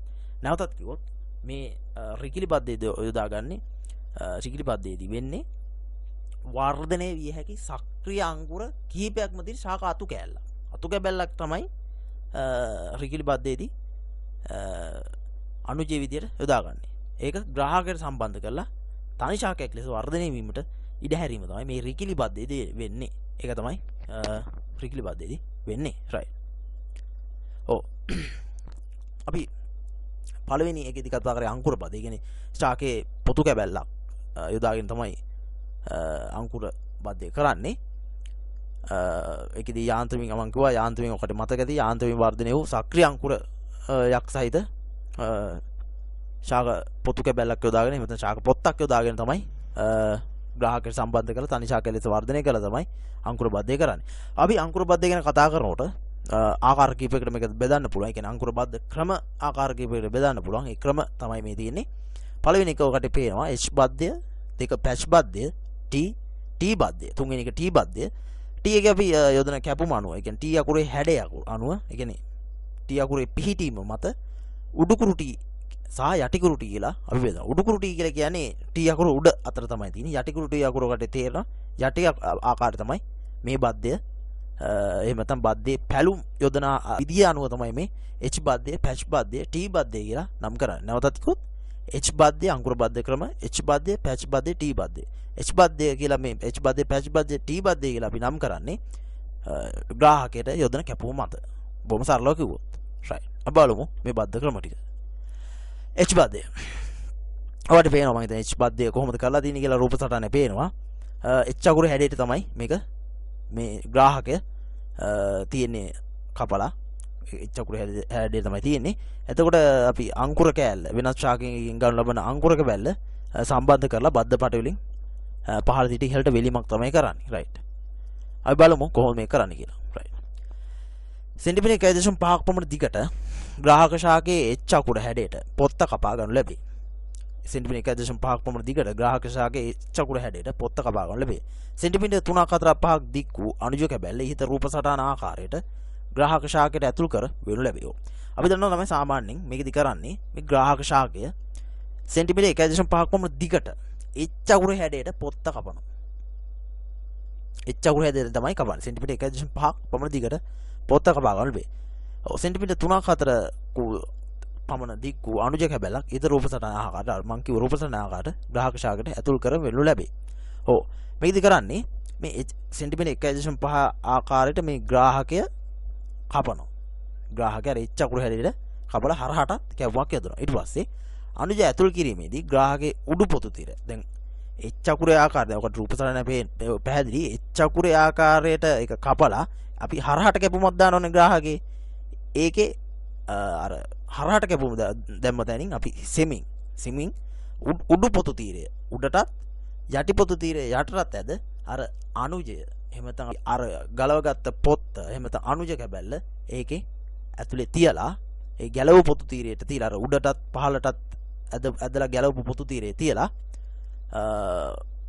නැවතත් කිව්වොත් මේ රිකිලි බද්ධයේදී යොදාගන්නේ රිකිලි බද්ධයේදී වෙන්නේ වර්ධනය විය හැකි සක්‍රිය අංකුර කිහිපයක්ම තියෙන ශාක අතු කෑල්ල. අතු කැබැල්ලක් තමයි රිකිලි බද්ධයේදී අනුජය විදියට යොදාගන්නේ. ඒක ග්‍රාහකයට සම්බන්ධ කරලා තනි ශාකයක් ලෙස වර්ධනය වීමට ඉඩ හැරීම තමයි මේ රිකිලි බද්ධයේදී වෙන්නේ. ඒක තමයි රිකිලි බද්ධයේදී වෙන්නේ. රයිට්. ඔව්. අපි පළවෙනි එකේදී කතා කරේ අංකුර බද්ධ. ඒ කියන්නේ ශාකයේ පොතු කැබැල්ලක් යොදාගෙන තමයි අංකුර බද්ධය කරන්නේ. ඒකෙදී යාන්ත්‍රමික මම කිව්වා යාන්ත්‍රමික ඔකට මතක ඇති යාන්ත්‍රමික වර්ධනය වූ සක්‍රිය අංකුර යක් සහිත ශාක පොතු කැබැල්ලක් යොදාගෙන එහෙම නැත්නම් ශාක පොත්තක් යොදාගෙන තමයි ග්‍රාහකයට සම්බන්ධ කරලා තනි ශාක ලෙස වර්ධනය කරලා තමයි අංකුර බද්ධය කරන්නේ. අපි අංකුර බද්ධය ගැන කතා කරනකොට ආකාර කීපයකට මේක බෙදන්න පුළුවන්. ඒ කියන්නේ අංකුර බද්ධ ක්‍රම ආකාර කීපයකට බෙදන්න පුළුවන්. ඒ ක්‍රම තමයි මේ තියෙන්නේ. පළවෙනි එක ඔකට පේනවා H බද්ධය, දෙක පැච් බද්ධය, T බද්ධය, තුන්වෙනි එක T බද්ධය. T එක අපි යොදන කැපුම අණුව. ඒ කියන්නේ T අකුරේ හැඩය අණුව. ඒ කියන්නේ T අකුරේ පිහිටීම මත උඩුකුරු T සහ යටිකුරු T කියලා අපි බෙදනවා. උඩුකුරු T කියලා කියන්නේ T අකුර උඩ අතර තමයි තියෙන්නේ. යටිකුරු T අකුරකට තේරෙනවා. යටි ආකාරය තමයි මේ බද්ධය. එහෙම නැත්නම් බද්ධයේ පැලුම් යොදන විදිය අනුව තමයි මේ H බද්ධය, පැච් බද්ධය, T බද්ධය කියලා නම් කරන්නේ. නැවතත් කිව්වොත් H බද්ධය අංකුර බද්ධ ක්‍රම, H බද්ධය, පැච් බද්ධය, T බද්ධය. H බද්ධය කියලා මේ H බද්ධය, පැච් බද්ධය, T බද්ධය කියලා අපි නම් කරන්නේ ග්‍රාහකයට යොදන කැපුම මත. බොහොම සරලව කිව්වොත්. right. අපි බලමු මේ බද්ධ ක්‍රම ටික. H බද්ධය. ඔයාලට පේනවා මම හිතන්නේ H බද්ධය කොහොමද කරලා තියෙන්නේ කියලා රූප සටහනේ පේනවා. H අකුරේ හැඩයට තමයි මේක මේ ග්‍රාහකය තියෙන්නේ කපලා H අකුරේ හැඩයට තමයි තියෙන්නේ. එතකොට අපි අංකුර කෑල්ල වෙනස් ශාකයෙන් ගන්න ලබන අංකුර කැබැල්ල සම්බන්ධ කරලා බද්ධ පට වලින් පහළ සිට ඉහළට වෙලීමක් තමයි කරන්නේ. right. අපි බලමු කොහොමද මේක කරන්නේ කියලා. right. සෙන්ටිමීටර් 1.5ක් පමණ දිගට ග්‍රාහක ශාකයේ H අකුර හැඩයට පොත්ත කපා ගන්නු ලැබේ. සෙන්ටිමීටර් 1.5ක් පමණ දිගට ග්‍රාහක ශාකයේ H අකුර හැඩයට පොත්ත කපා ගන්නු ලැබේ. සෙන්ටිමීටර් 3ක් 4ක් 5ක් දික් වූ අනුජ කැබැල්ල ඉහත රූප සටහන ආකාරයට ග්‍රාහක ශාකයට ඇතුල් කර වෙනු ලැබේ. අපි දන්නවා තමයි සාමාන්‍යයෙන් මේකෙදි කරන්නේ මේ ග්‍රාහක ශාකය සෙන්ටිමීටර් 1.5ක් පමණ දිගට H අකුර හැඩයට පොත්ත කපනවා. H අකුර හැඩයට තමයි කපන්නේ. සෙන්ටිමීටර් 1.5ක් පමණ දිගට පොත්ත කපා ගන්න බෑ. සෙන්ටිමීටර් 3ක් 4ක් පමණ දික් වූ අනුජ කැබැල්ලක් ඊට රූප සටහන ආකාරයට මම කිව්ව රූප සටහන ආකාරයට ග්‍රාහක ශාකයට ඇතුල් කර වෙනු ලැබේ. ඔව් මේකෙදි කරන්නේ මේ සෙන්ටිමීටර් 1.5 ආකාරයට මේ ග්‍රාහකය කපනවා. ග්‍රාහකයා H අකුර හැඩයට කපලා හරහට කැවුමක් යදනවා. ඊට පස්සේ අනුජ ඇතුල් කිරීමේදී ග්‍රාහකයේ උඩු පොතු තිර දැන් H අකුරේ ආකාරය ඔකට රූප සටහන පැහැදිලි H අකුරේ ආකාරයට ඒක කපලා අපි හරහට කැපුමක් දානවනේ ග්‍රාහකේ. ඒකේ අර හරහට කැපුම දැම්ම තැනින් අපි සෙමින් උඩු පොතු තීරය උඩටත් යටි පොතු තීරය යටටත් ඇද අර අනුජය එහෙම නැත්නම් අර ගලවගත්ත පොත්ත එහෙම නැත්නම් අනුජ කැබැල්ල ඒකේ ඇතුලේ තියලා ඒ ගැලව පොතු තීරයට තියලා අර උඩටත් පහළටත් ඇදලා ගැලවපු පොතු තීරයේ තියලා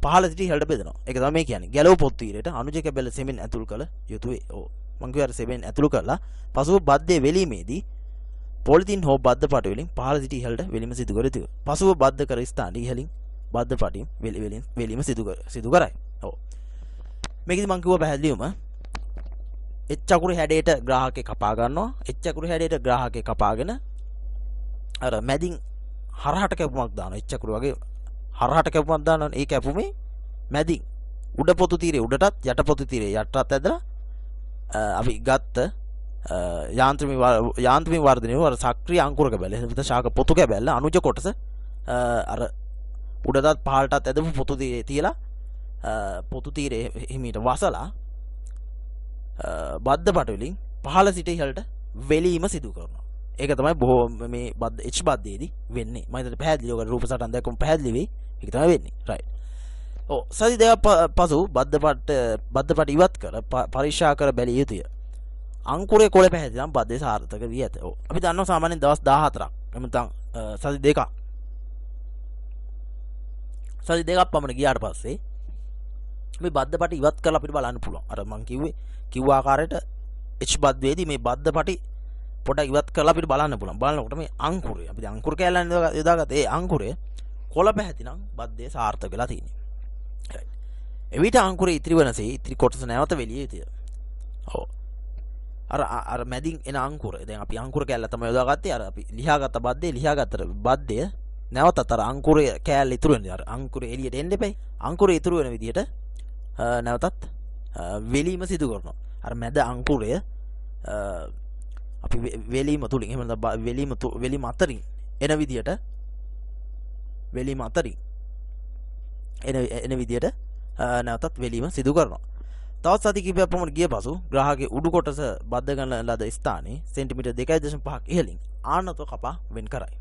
පහළ සිට ඉහළට බෙදනවා. ඒක තමයි මේ කියන්නේ. ගැලව පොතු තීරයට අනුජ කැබැල්ල සෙමින් ඇතුල් කළ යුතුයි. ඔව්. මං කිව්වා අර සෙමින් ඇතුල් කරලා පසුව බද්ධයේ වෙලීමේදී පොලිතින් හෝ බද්ධ පට වලින් පහළ සිට ඉහළට වෙලීම සිදු කර යුතුයි. පසුව බද්ධ කර ස්ථානයේ ඉහළින් බද්ධ පටින් වෙලීම සිදු කරයි. ඔව්. මේකෙදි මං කිව්වා පැහැදිලිවම H අකුරේ හැඩයට ග්‍රාහකේ කපා ගන්නවා. H අකුරේ හැඩයට ග්‍රාහකේ කපාගෙන අර මැදින් හරහට කැපුමක් දානවා. H අකුර වගේ හරහට කැපුමක් දානවනේ. ඒ කැපුමේ මැදින් උඩ පොතු තීරේ උඩටත් යට පොතු තීරේ යටටත් ඇදලා අපි ගත්ත යාන්ත්‍රික වර්ධනය වූ අර සක්‍රීය අංකුර කැබැල්ල එහෙනම් ශාක පොතු කැබැල්ල අනුජ කොටස අර උඩටත් පහළටත් ඇදපු පොතු තීරේ තියලා පොතු තීරේ හිමීට වසලා බද්ධ පට වලින් පහළ සිට ඉහළට වෙලීම සිදු කරනවා. ඒක තමයි බොහෝ මේ බද්ධ H බද්ධයේදී වෙන්නේ. මම හිතන්නේ පැහැදිලි. ඔක රූප සටහන් දැක්කම පැහැදිලි වෙයි. ඒක තමයි වෙන්නේ. right. ඔව් සති දෙක පසු බද්ධ පට ඉවත් කර පරීක්ෂා කර බැලිය යුතුය. අංකුරේ කොළ පැහැදිලි නම් බද්ධය සාර්ථක වී ඇත. ඔව් අපි දන්නවා සාමාන්‍යයෙන් දවස් 14ක් එහෙම නැත්නම් සති දෙකක් පමණ ගියාට පස්සේ මේ බද්ධ පට ඉවත් කරලා අපිට බලන්න පුළුවන්. අර මම කිව්ව ආකාරයට H බද්ධයේදී මේ බද්ධ පටි පොඩ්ඩක් ඉවත් කරලා අපිට බලන්න පුළුවන්. බලනකොට මේ අංකුරය අපි දැන් අංකුර කැලෙන් යොදාගත්ත ඒ අංකුරය කොළ පැහැතිනම් බද්දේ සාර්ථක වෙලා තියෙන්නේ. right. එවිට අංකුරේ ඉතිරි වෙනසේ ඉතිරි කොටස නැවත වෙලිය යුතුය. ඔව්. අර මැදින් එන අංකුරය දැන් අපි අංකුර කැල්ල තමයි යොදාගත්තේ. අර අපි ලියාගත්ත බද්දේ ලියාගත්තට බද්දය නැවතත් අර අංකුරය කැල්ල ඉතුරු වෙන අර අංකුරේ එළියට එන්න එපයි. අංකුරේ ඉතුරු වෙන විදිහට නැවතත් වෙලීම සිදු කරනවා. අර මැද අංකුරය අපි වෙලීම තුලින් එහෙම නැත්නම් වෙලීම අතරින් එන විදිහට වෙලීම අතරින් එන විදිහට නැවතත් වෙලීම සිදු කරනවා. තවත් සති කිහිපයක් පමණ ගිය පසු ග්‍රාහකගේ උඩු කොටස බද්ධ කරන ලද ස්ථානයේ සෙන්ටිමීටර් 2.5ක් ඉහළින් ආනත කපා වෙන් කරයි.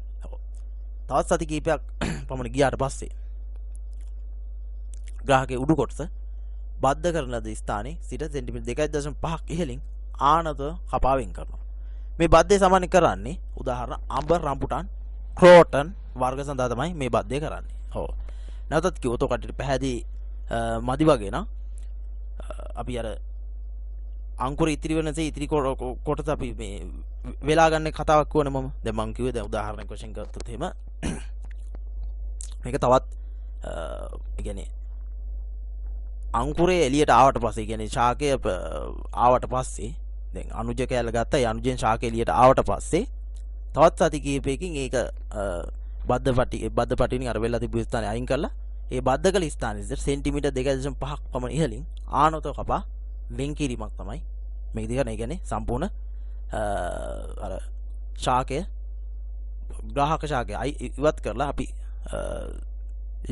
තවත් සති කිහිපයක් පමණ ගියාට පස්සේ ග්‍රාහකගේ උඩු කොටස බද්ධ කරන ලද ස්ථානයේ සිට සෙන්ටිමීටර් 2.5ක් ඉහළින් ආනත කපා වෙන් කරනවා. මේ බද්ධය සමාන කරන්නේ උදාහරණ අඹ රම්බුටන් ක්‍රෝටන් වර්ග සඳහා තමයි මේ බද්ධය කරන්නේ. ඔව්. නැවතත් කිව්වොත් ඔකට පැහැදිලි මදි වගේ නා අපි අර අංකුර ඉතිරි වෙනසේ ඉතිරි කොටස අපි මේ වෙලා ගන්න කතාවක් කියවනේ මම. දැන් මම කිව්වේ දැන් උදාහරණයක් වශයෙන් ගත්තොත් එහෙම මේක තවත් කියන්නේ අංකුරේ එළියට ආවට පස්සේ කියන්නේ ශාකය ආවට පස්සේ දැන් අනුජ කැලල ගත්තා. ඒ අනුජෙන් ශාකය එළියට ආවට පස්සේ තවත් සති කිහිපයකින් ඒක බද්ධ පටිනින් අර වෙලා තිබු ස්ථානේ අයින් කරලා ඒ බද්ධකල ස්ථානයේ සෙන්ටිමීටර් 2.5ක් පමණ ඉහළින් ආනත කපා වෙන් කිරීමක් තමයි මේක දිගන. ඒ කියන්නේ සම්පූර්ණ අර ශාකය ග්‍රාහක ශාකය ඉවත් කරලා අපි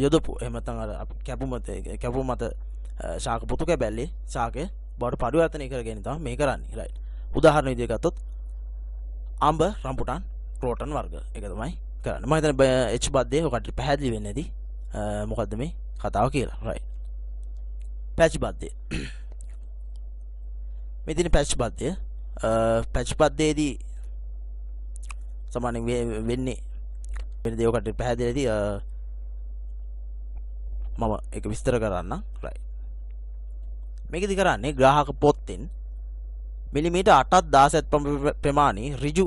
යොදපු එහෙම නැත්නම් අර කැපුම මත ශාක පුතු කැබැල්ලේ ශාකය බවට පරිවර්තනය කරගෙන තමයි මේ කරන්නේ. right. උදාහරණ විදිහට ගත්තොත් අඹ රම්බුටන් ක්‍රෝටන් වර්ග එක තමයි කරන්නේ. මම හිතන්නේ H බද්දේ ඔකට පැහැදිලි වෙන්නේ නැති මොකද්ද මේ කතාව කියලා. right. පැච් බද්දේ. මේ දින පැච් බද්දය පැච් බද්දේදී සමාන වෙන්නේ වෙන දේවකට පැහැදිලිදී මම ඒක විස්තර කරන්නම්. right. මේකෙදි කරන්නේ ග්‍රාහක පොත්තෙන් මිලිමීටර් 8.16 ප්‍රමාණී ඍජු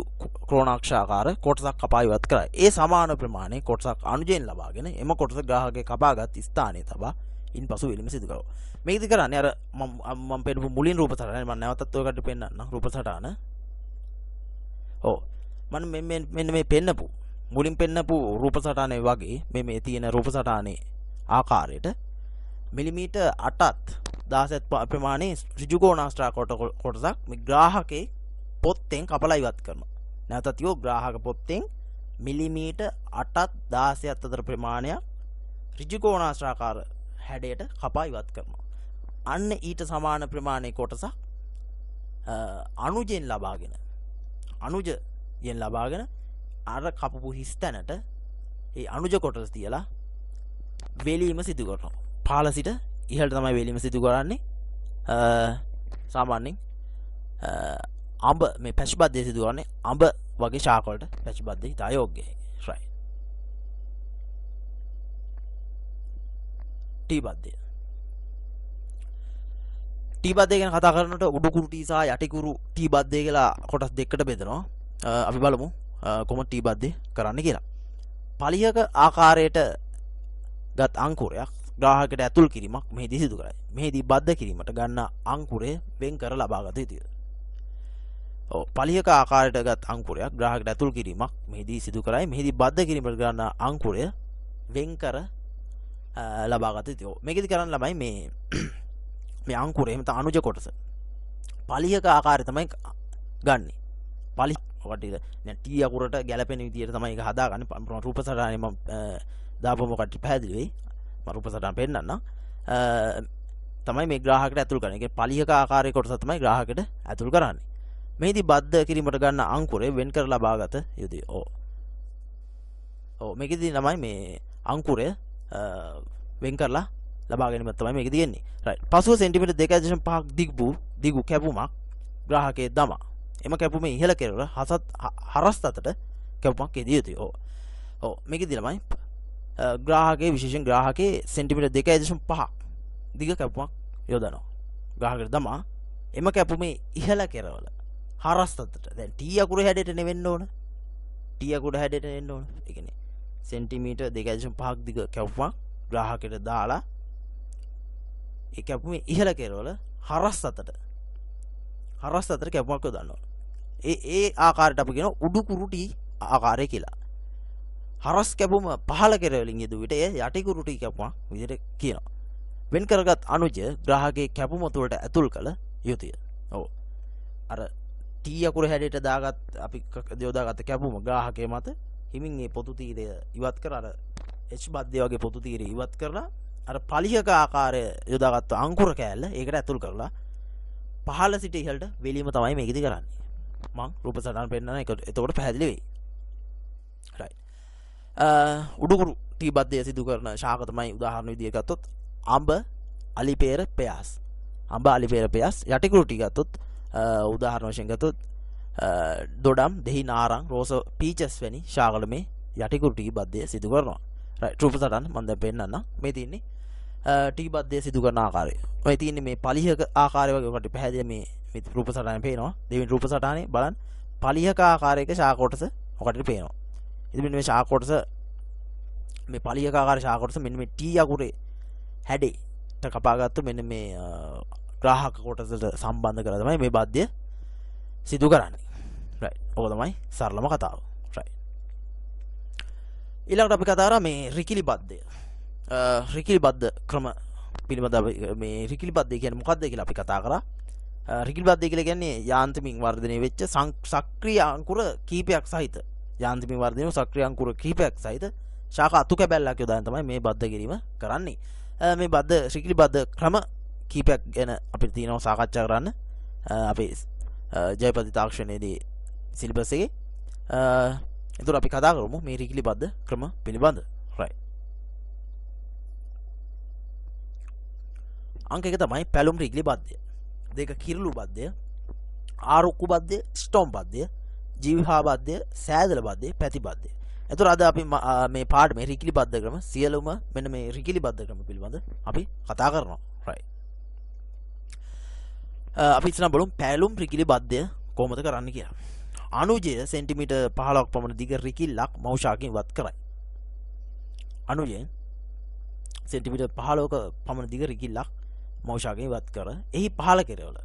ක්‍රෝණාක්ෂාකාර කොටසක් කපා ඉවත් කරයි. ඒ සමාන ප්‍රමාණයේ කොටසක් අනුජයෙන් ලබාගෙන එම කොටස ග්‍රාහකගේ කපාගත් ස්ථානයේ තබා ඉන්පසු වෙලිම සිදු කරනවා. මේකෙදි කරන්නේ අර මම පෙන්නපු මුලින් රූප සටහන මම නැවතත් ඔයකට පෙන්නන්නම් රූප සටහන. ඔව් මම මෙන්න මේ පෙන්නපු මුලින් පෙන්නපු රූප සටහනේ වගේ මේ තියෙන රූප සටහනේ ආකාරයට මිලිමීටර් 8.17 ප්‍රමාණයේ ඍජු කෝණාස්ත්‍රා කොටසක් මේ ග්‍රාහකේ පොත්තෙන් කපලා ඉවත් කරනවා. නැවතත් යෝ ග්‍රාහක පොත්තෙන් මිලිමීටර් 8.16 අතර ප්‍රමාණයක් ඍජු කෝණාස්ත්‍රාකාර හැඩයට කපා ඉවත් කරනවා. අන්න ඊට සමාන ප්‍රමාණයේ කොටසක් අනුජයෙන් ලබාගෙන අර කපපු හිස්තැනට ඒ අනුජ කොටස තියලා වෙලීම සිදු කරනවා. පහළ සිට ඉහළට තමයි වෙලීම සිදු කරන්නේ. සාමාන්‍යයෙන් අඹ මේ පැච් බද්දේ සිදු කරන්නේ අඹ වගේ ශාක වලට පැච් බද්දේ ඉතා යෝග්‍යයි. right. ටී බද්දේ. ටී බද්දේ ගැන කතා කරනකොට උඩුකුරු ටී සහ යටිකුරු ටී බද්දේ කියලා කොටස් දෙකකට බෙදනවා. අපි බලමු කොහොමද ටී බද්දේ කරන්න කියලා. පලියක ආකාරයට ගත් අංකුරයක් ග්‍රාහකයට ඇතුල් කිරීමක් මෙහිදී සිදු කරයි. මෙහිදී බද්ධ කිරීමට ගන්න අංකුරය වෙන් කර ලබා ගත යුතුය. ඔව් පලියක ආකාරයට ගත් අංකුරයක් ග්‍රාහකයට ඇතුල් කිරීමක් මෙහිදී සිදු කරයි. මෙහිදී බද්ධ කිරීමට ගන්න අංකුරය වෙන් කර ලබා ගත යුතුය. මේකෙදි කරන්න ළමයි මේ අංකුරය එහෙම නැත්නම් අනුජ කොටස පලියක ආකාරය තමයි ගන්නෙ. පලි ඔකට දැන් ටී අකුරට ගැලපෙන විදියට තමයි ඒක හදාගන්නේ. රූප සටහනේ මම දාපුවම ඔකට පැහැදිලි වෙයි. මම රූප සටහන පෙන්නන්නම්. තමයි මේ ග්‍රාහකයට ඇතුල් කරන්නේ. ඒ කියන්නේ පලියක ආකාරයේ කොටස තමයි ග්‍රාහකයට ඇතුල් කරන්නේ. මේදී බද්ධ කිරීමට ගන්න අංකුරය වෙන් කර ලබාගත යුතුය. ඔව් මේකෙදී තමයි මේ අංකුරය වෙන් කරලා ලබා ගැනීම තමයි මේක තියෙන්නේ. right. පසුව සෙන්ටිමීටර් 2.5ක් දිගු කැපුමක් ග්‍රාහකයේ දමා එම කැපුමේ ඉහළ කෙළවර හරස් අතට කැපුමක් යෙදිය යුතුය. ඔව් මේකෙදී ළමයි ග්‍රාහකයේ විශේෂයෙන් ග්‍රාහකයේ සෙන්ටිමීටර් 2.5ක් දිග කැපුමක් යොදනවා. ග්‍රාහකයට දමා එම කැපුමේ ඉහළ කෙළවර හරස් තත්ත්වයට. දැන් T අකුර හැඩයට නෙවෙන්න ඕන. T අකුර හැඩයට එන්න ඕන. ඒ කියන්නේ සෙන්ටිමීටර් 2.5ක් දිග කැපුමක් ග්‍රාහකයට දාලා ඒ කැපුමේ ඉහළ කෙරවල හරස් අතට කැපුමක් යොදන්න ඕන. ඒ ආකාරයට අපි කියන උඩුකුරු T ආකාරය කියලා. හරස් කැපුම පහළ කෙරවලින් යෙදු විට එය යටිකුරු T කැපුමක් විදිහට කියනවා. වෙන් කරගත් අනුජ ග්‍රාහකයේ කැපුම තුළට ඇතුල් කළ යුතුය. ඔව්. අර T අකුර හැඩයට දාගත් අපි යොදාගත්ත කැපුම ග්‍රාහකයේ මත හිමින් මේ පොතු තීරය ඉවත් කර අර H බද්ධය වගේ පොතු තීරය ඉවත් කරලා අර පලිහක ආකාරය යොදාගත්ත අංකුර කෑල්ල ඒකට ඇතුල් කරලා පහළ සිට ඉහළට වෙලීම තමයි මේකෙදි කරන්නේ. මම රූප සටහන් පෙන්නන එක එතකොට පැහැදිලි වෙයි. right. උඩුකුරු T බද්ධය සිදු කරන ශාක තමයි උදාහරණ විදියට ගත්තොත් අඹ අලිපේර පෙයාස්. අඹ අලිපේර පෙයාස් යටිකුරු T ගත්තොත් උදාහරණ වශයෙන් ගත්තොත් දොඩම් දෙහි නාරං රෝස පීචස් වැනි ශාකවල මේ යටිකුරු T බද්ධය සිදු කරනවා. right. රූප සටහන මම දැන් පෙන්නන්නම්. මේ තියෙන්නේ T බද්ධය සිදු කරන ආකාරය. ඔය තියෙන්නේ මේ පලිහක ආකාරය වගේ ඔකට පැහැදිලි මේ රූප සටහනේ පේනවා. දෙවෙනි රූප සටහනේ බලන්න පලිහක ආකාරයක ශාක කොටස ඔකට පේනවා. ඉතින් මෙන්න මේ ශාක කොටස මේ පලිහක ආකාර ශාක කොටස මෙන්න මේ T අකුරේ හැඩේට කපාගත්තු මෙන්න මේ ග්‍රාහක කොටසට සම්බන්ධ කරලා තමයි මේ බද්ධය සිදු කරන්නේ. right. ඕක තමයි සරලම කතාව. right. ඊළඟට අපි කතා කරා මේ රිකිලි බද්ධය. රිකිලි බද්ධ ක්‍රම පිළිබඳව මේ රිකිලි බද්ධය කියන්නේ මොකක්ද කියලා අපි කතා කරා. රිකිලි බද්ධය කියලා කියන්නේ යාන්ත්‍රමින් වර්ධනය වෙච්ච සක්‍රීය අංකුර කීපයක් සහිත යාන්ත්‍රමින් වර්ධනය වූ සක්‍රීය අංකුර කීපයක් සහිත ශාක අතු කැබැල්ලක් යොදාගෙන තමයි මේ බද්ධ කිරීම කරන්නේ. මේ බද්ධ රිකිලි බද්ධ ක්‍රම කීපයක් ගැන අපිට තියෙනවා සාකච්ඡා කරන්න අපේ ජයපති තාක්ෂණයේදී සිලබස් එකේ. එතකොට අපි කතා කරමු මේ රිකිලි බද්ධ ක්‍රම පිළිබඳ. right. අංක 1 තමයි පැලුම් රිකිලි බද්ධය. 2 කිරුළු බද්ධය, ආරුක්කු බද්ධය, ස්ටෝම් බද්ධය, ජීවහා බද්ධය, සෑදල බද්ධය, පැති බද්ධය. එතකොට අද අපි මේ පාඩමේ රිකිලි බද්ධ ක්‍රම සියලුම මෙන්න මේ රිකිලි බද්ධ ක්‍රම පිළිබඳ අපි කතා කරනවා. right. අපි ඉස්සරහ බලමු පැලුම් රිකිලි බද්ධය කොහොමද කරන්න කියලා. අනුජය සෙන්ටිමීටර් 15ක් පමණ දිග රිකිල්ලක් මෞෂාකින් ඉවත් කරයි. අනුජය සෙන්ටිමීටර් 15ක පමණ දිග රිකිල්ලක් මෞෂාකින් ඉවත් කර එහි පහළ කෙරවල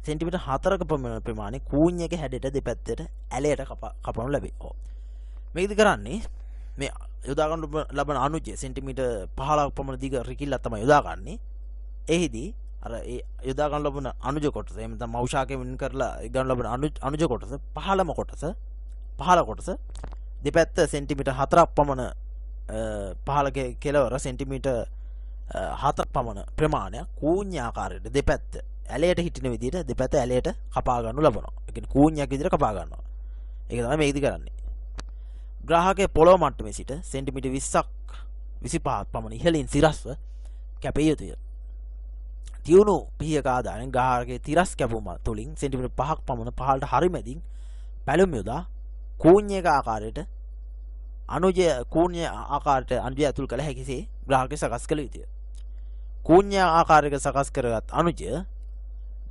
සෙන්ටිමීටර් 4ක පමණ ප්‍රමාණය කූඤ්ඤයක හැඩයට දෙපැත්තට ඇලයට කපනු ලැබේ. මේකද කරන්නේ මේ යොදා ගන්න ලබන අනුජය සෙන්ටිමීටර් 15ක පමණ දිග රිකිල්ලක් තමයි යොදාගන්නේ. එහිදී අර ඒ යොදා ගන්න ලබන අනුජ කොටස එහෙම නැත්නම් මෞෂාකයෙන් වෙන් කරලා ගන්න ලබන අනුජ කොටස පහළ කොටස දෙපැත්ත සෙන්ටිමීටර් 4ක් පමණ පහළ කෙළවර සෙන්ටිමීටර් 4ක් පමණ ප්‍රමාණයක් කූඤ්ඤ ආකාරයට දෙපැත්ත ඇලයට හිටින විදිහට දෙපැත්ත ඇලයට කපා ගන්නු ලබනවා. ඒ කියන්නේ කූඤ්ඤයක් විදිහට කපා ගන්නවා. ඒක තමයි මේකදී කරන්නේ. ග්‍රාහකයේ පොළොව මට්ටමේ සිට සෙන්ටිමීටර් 20ක් 25ක් පමණ ඉහළින් සිරස්ව කැපිය යුතුය. තියුණු පිහියක ආදායෙන් ග්‍රාහකයේ තිරස් කැපුම තුලින් සෙන්ටිමීටර් 5ක් පමණ පහළට හරිමැදින් පැලුම් යොදා කූඤ්ඤයක ආකාරයට කූඤ්ඤ ආකාරයට අනුජය ඇතුල් කළ හැකිසේ ග්‍රාහකය සකස් කළ යුතුය. කූඤ්ඤ ආකාරයක සකස් කරගත් අනුජය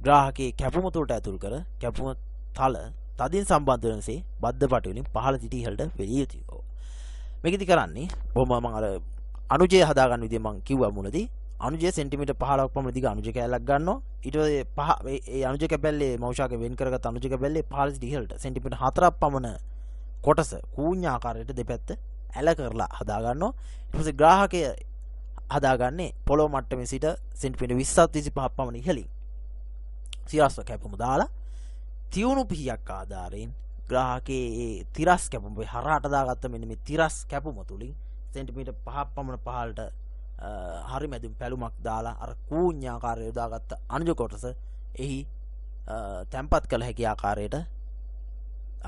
ග්‍රාහකයේ කැපුම තුලට ඇතුල් කර කැපුම තල තදින් සම්බන්ධ වෙනසේ බද්ධ පටි වලින් පහළ සිට ඉහළට වෙලිය යුතුය. මේකෙදි කරන්නේ බොහොම මම අර අනුජය හදාගන්න විදිය මම කිව්වා මුලදී. අනුජය සෙන්ටිමීටර් 15ක් පමණ දිග අනුජ කැලක් ගන්නවා. ඊට පස්සේ ඒ අනුජ කැපැල්ලේ මෞෂාකයෙන් වෙන් කරගත් අනුජ කැපැල්ලේ පහළ සිට ඉහළට සෙන්ටිමීටර් 4ක් පමණ කොටස කූඤ්ඤ ආකාරයට දෙපැත්ත ඇල කරලා හදා ගන්නවා. ඊට පස්සේ ග්‍රාහකය හදාගන්නේ පොළොව මට්ටමේ සිට සෙන්ටිමීටර් 20ක් 25ක් පමණ ඉහළින් සිරස්ව කැපුම දාලා තියුණු පිහියක් ආධාරයෙන් ග්‍රාහකයේ තිරස් කැපුම හරහට දාගත්ත මෙන්න මේ තිරස් කැපුම තුලින් සෙන්ටිමීටර් 5ක් පමණ පහළට හරි මැදුම් පැලුමක් දාලා අර කූඤ්ඤ ආකාරය යොදාගත්ත අනුජ කොටස එහි තැම්පත් කළ හැකි ආකාරයට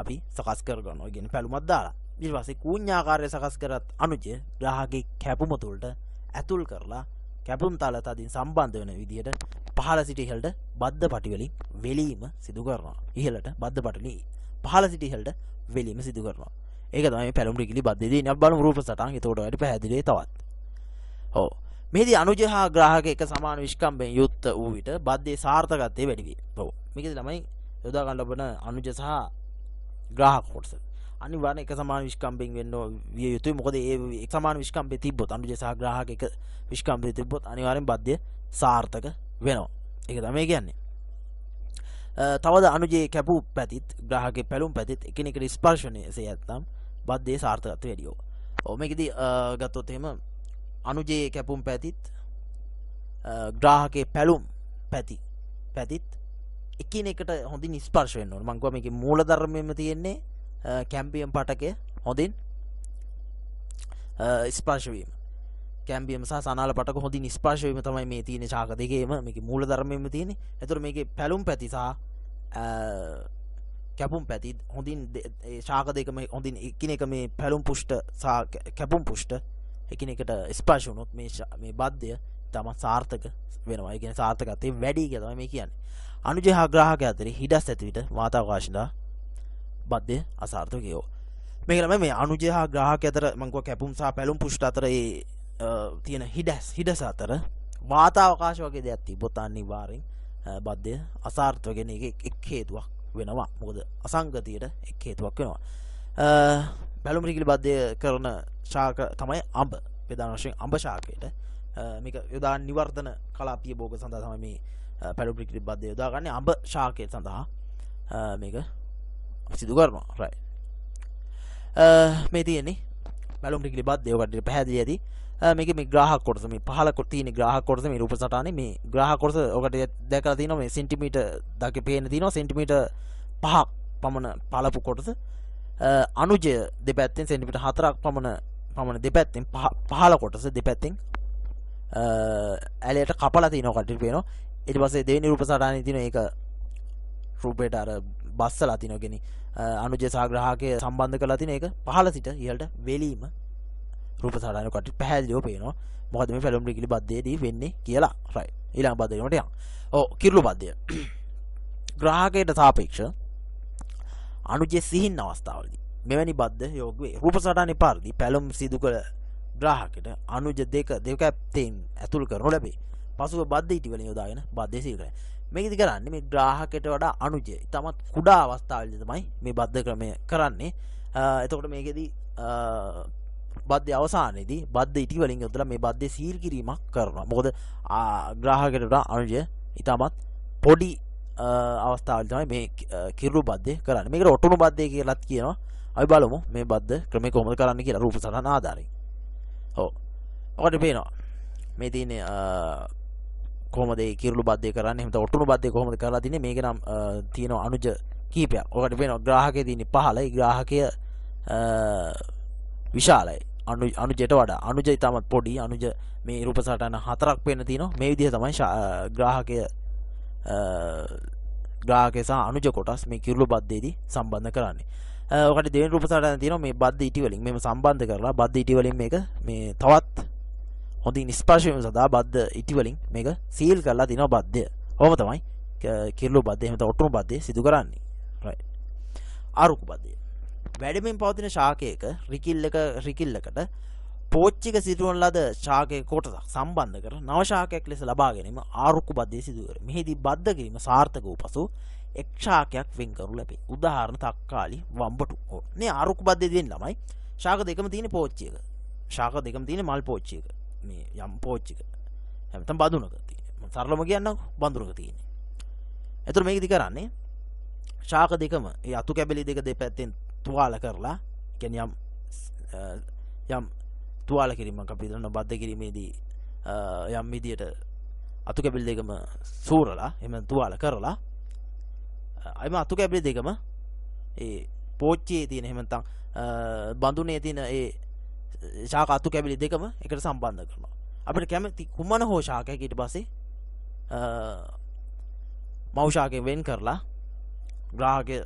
අපි සකස් කර ගන්නවා. ඒ කියන්නේ පැලුමක් දාලා ඊට පස්සේ කූඤ්ඤ ආකාරය සකස් කරත් අනුජය ග්‍රාහකයේ කැපුම තුලට ඇතුල් කරලා කැපුම් තල තදින් සම්බන්ධ වෙන විදිහට පහළ සිට ඉහළට බද්ධ පටි වලින් වෙලීම සිදු කරනවා. ඉහළට බද්ධ පටි වලින් පහළ සිට ඉහළට වෙලීම සිදු කරනවා. ඒක තමයි පැලුම් රිකිලි බද්ධයේදී අපි බලමු රූප සටහන්. ඒතකොට වැඩි පැහැදිලි තවත්. ඔව්. මෙහිදී අනුජ හා ග්‍රාහක එක සමාන විස්කම්බෙන් යුක්ත වූ විට බද්ධයේ සාර්ථකත්වය වැඩි වේ. ඔව්. මේකද තමයි යොදා ගන්න ලබන අනුජ සහ ග්‍රාහක කොටස අනිවාර්යෙන් එක සමාන විස්කම්බෙන් වෙන්න විය යුතුයි. මොකද ඒ එක සමාන විස්කම්බේ තිබ්බොත් අනුජ සහ ග්‍රාහක එක විස්කම්බේ තිබ්බොත් අනිවාර්යෙන් බද්ධය සාර්ථක වෙනවා. ඒක තමයි කියන්නේ. තවද අනුජයේ කැපූ පැතිත් ග්‍රාහකගේ පැලුම් පැතිත් එකිනෙකට ස්පර්ශනය එසේ නැත්නම් බද්ධයේ සාර්ථකත්වය වැඩි වෙනවා. ඔව් මේකෙදි ගත්තොත් එහෙම අනුජයේ කැපුම් පැතිත් ග්‍රාහකගේ පැලුම් පැතිත් එකිනෙකට හොඳින් ස්පර්ශ වෙන්න ඕන. මම කිව්වා මේකේ මූලධර්මයෙන්ම තියෙන්නේ කැම්බියම් පටකය හොඳින් ස්පර්ශ වීම. කැම්බියම් සහ සනාල පටක හොඳින් ස්පර්ශ වීම තමයි මේ තියෙන ශාක දෙකේම මේකේ මූලධර්මයෙන්ම තියෙන්නේ. ඒතර මේකේ පැලුම් පැති සහ කැපුම් පැති හොඳින් ශාක දෙකම හොඳින් එකිනෙක මේ පැලුම් පුෂ්ඨ සහ කැපුම් පුෂ්ඨ එකිනෙකට ස්පර්ශ වුණොත් මේ බද්ධය තමයි සාර්ථක වෙනවා. ඒ කියන්නේ සාර්ථකත්වය වැඩි කියලා තමයි මේ කියන්නේ. අනුජය හා ග්‍රාහකය අතරේ හිඩස් ඇති විට වාතාවකාශිකා බද්ධය අසාර්ථක වේවා. මේක තමයි මේ අනුජය හා ග්‍රාහකය අතර මම කිව්වා කැපුම් සහ පැලුම් පුෂ්ඨ අතර තියෙන හිඩස් අතර වාතාවකාශ වගේ දෙයක් තිබ්බොත් අනිවාර්යෙන් බද්ධය අසාර්ථක වෙන එක් හේතුවක් වෙනවා. මොකද අසංගතියට එක් හේතුවක් වෙනවා. පැලුම් රිකිලි බද්ධය කරන ශාක තමයි අඹ. ප්‍රධාන වශයෙන් අඹ ශාකයට මේක යොදා නිවර්ධන කලාපීය භෝග සඳහා තමයි මේ පැලුම් රිකිලි බද්ධය යොදාගන්නේ. අඹ ශාකය සඳහා මේක සිදු කරනවා. රයිට්. මේ තියෙන්නේ පැලුම් රිකිලි බද්ධය ඔකට පැහැදිලි ඇති. මේක මේ ග්‍රාහක කොටස මේ පහළ තියෙන ග්‍රාහක කොටස මේ රූප සටහනේ මේ ග්‍රාහක කොටස ඔකට දැකලා තියෙනවා මේ සෙන්ටිමීටර් දක්වා පේන තියෙනවා සෙන්ටිමීටර් 5ක් පමණ පළපු කොටස අනුජය දෙපැත්තෙන් සෙන්ටිමීටර් 4ක් පමණ දෙපැත්තෙන් පහළ කොටස දෙපැත්තෙන් ඇලයට කපලා තියෙනවා කටට පේනවා. ඊට පස්සේ දෙවෙනි රූප සටහනේ තියෙන ඒක රූපයට අර බස්සලා තිනවා කියන්නේ අනුජය සහ ග්‍රාහකය සම්බන්ධ කරලා තියෙන එක පහළ සිට ඉහළට වෙලීම රූප සටහන කට පැහැදිලිව පේනවා. මොකද මේ පැලුම් රිකිලි බද්ධයේදී වෙන්නේ කියලා. රයිට්. ඊළඟ බද්ධයට යන්න. ඔව් කිරුළු බද්ධය. ග්‍රාහකයට සාපේක්ෂව අනුජය සිහින් අවස්ථාවලදී මෙවැනි බද්ධ යෝග වේ. රූප සටහනේ පරිදි පැලුම් සිදු කළ ග්‍රාහකයට අනුජ දෙකැත්තෙන් ඇතුල් කරනු ලැබේ. පසුව බද්ධ ඊටි වලින් යොදාගෙන බද්ධය සිහි කරයි. මේකෙදි කරන්නේ මේ ග්‍රාහකයට වඩා අනුජය ඉතාමත් කුඩා අවස්ථාවලදී තමයි මේ බද්ධ ක්‍රමය කරන්නේ. එතකොට මේකෙදි බද්ධය අවසානයේදී බද්ධ ඊටි වලින් යොදලා මේ බද්ධය සීල් කිරීමක් කරනවා. මොකද ග්‍රාහකයට වඩා අනුජය ඉතාමත් පොඩි අවස්ථාවලදී තමයි මේ කිරුළු බද්ධය කරන්නේ. මේකට ඔටුනු බද්ධය කියලාත් කියනවා. අපි බලමු මේ බද්ධ ක්‍රමය කොහොමද කරන්නේ කියලා රූප සටහන ආධාරයෙන්. ඔව්. ඔකට පේනවා. මේ තියෙන්නේ කොහොමද ඒ කිරුළු බද්ධය කරන්නේ? එහෙනම් ඔටුනු බද්ධය කොහොමද කරලා තින්නේ? මේක නම් තියෙනවා අනුජ කීපයක්. ඔකට පේනවා ග්‍රාහකයේ තියෙන්නේ 15. ඒ ග්‍රාහකය විශාලයි. අනුජයට වඩා අනුජ ඉතාමත් පොඩි. අනුජ මේ රූප සටහන 4ක් පේන්න තියෙනවා. මේ විදිහ තමයි ග්‍රාහකය සහ අනුජ කොටස් මේ කිරුළු බද්ධයේදී සම්බන්ධ කරන්නේ. ඔකට දෙවෙනි රූප සටහන තියෙනවා මේ බද්ධ ඊටි වලින් මේව සම්බන්ධ කරලා බද්ධ ඊටි වලින් මේක මේ තවත් හොඳින් ස්පර්ශ වීම සඳහා බද්ධ ඊටි වලින් මේක සීල් කරලා තිනවා බද්ධය. ඔහොම තමයි කිරුළු බද්ධය එහෙම තමයි ඔටුනු බද්ධය සිදු කරන්නේ. රයිට්. ආරුක්කු බද්ධය. වැඩමින් පවතින ශාකයක රිකිල්ලකට පෝච්චික සිදුවන ලද ශාකයක කොටසක් සම්බන්ධ කර නව ශාකයක් ලෙස ලබා ගැනීම ආරුක්කු බද්ධය සිදු කර. මෙහිදී බද්ධ කිරීම සාර්ථක වූ පසු එක් ශාකයක් වෙන් කරනු ලැබේ. උදාහරණ තක්කාලි වම්බටු. මේ ආරුක්කු බද්ධය දෙන්නේ ළමයි ශාක දෙකම තියෙන පෝච්චියක. ශාක දෙකම තියෙන මල් පෝච්චියක. මේ යම් පෝච්චියක. නැත්නම් බඳුනක තියෙන. මම සරලවම කියන්නම්කො බඳුනක තියෙන්නේ. එතකොට මේකදී කරන්නේ ශාක දෙකම ඒ අතු කැබලි දෙක දෙපැත්තෙන් තුවාල කරලා කියන්නේ යම් තුවාල කිරීමක් අපි දන්නවා බද්ධ කිරීමේදී යම් විදියට අතු කැබලි දෙකම සූරලා එහෙම තුවාල කරලා අයිම අතු කැබලි දෙකම ඒ පෝච්චියේ තියෙන එහෙම නැත්නම් බඳුනේ තියෙන ඒ ශාක අතු කැබලි දෙකම එකට සම්බන්ධ කරනවා. අපිට කැමති කුමන හෝ ශාකයක ඊට පස්සේ මව් ශාකයෙන් වෙන් කරලා ග්‍රාහකය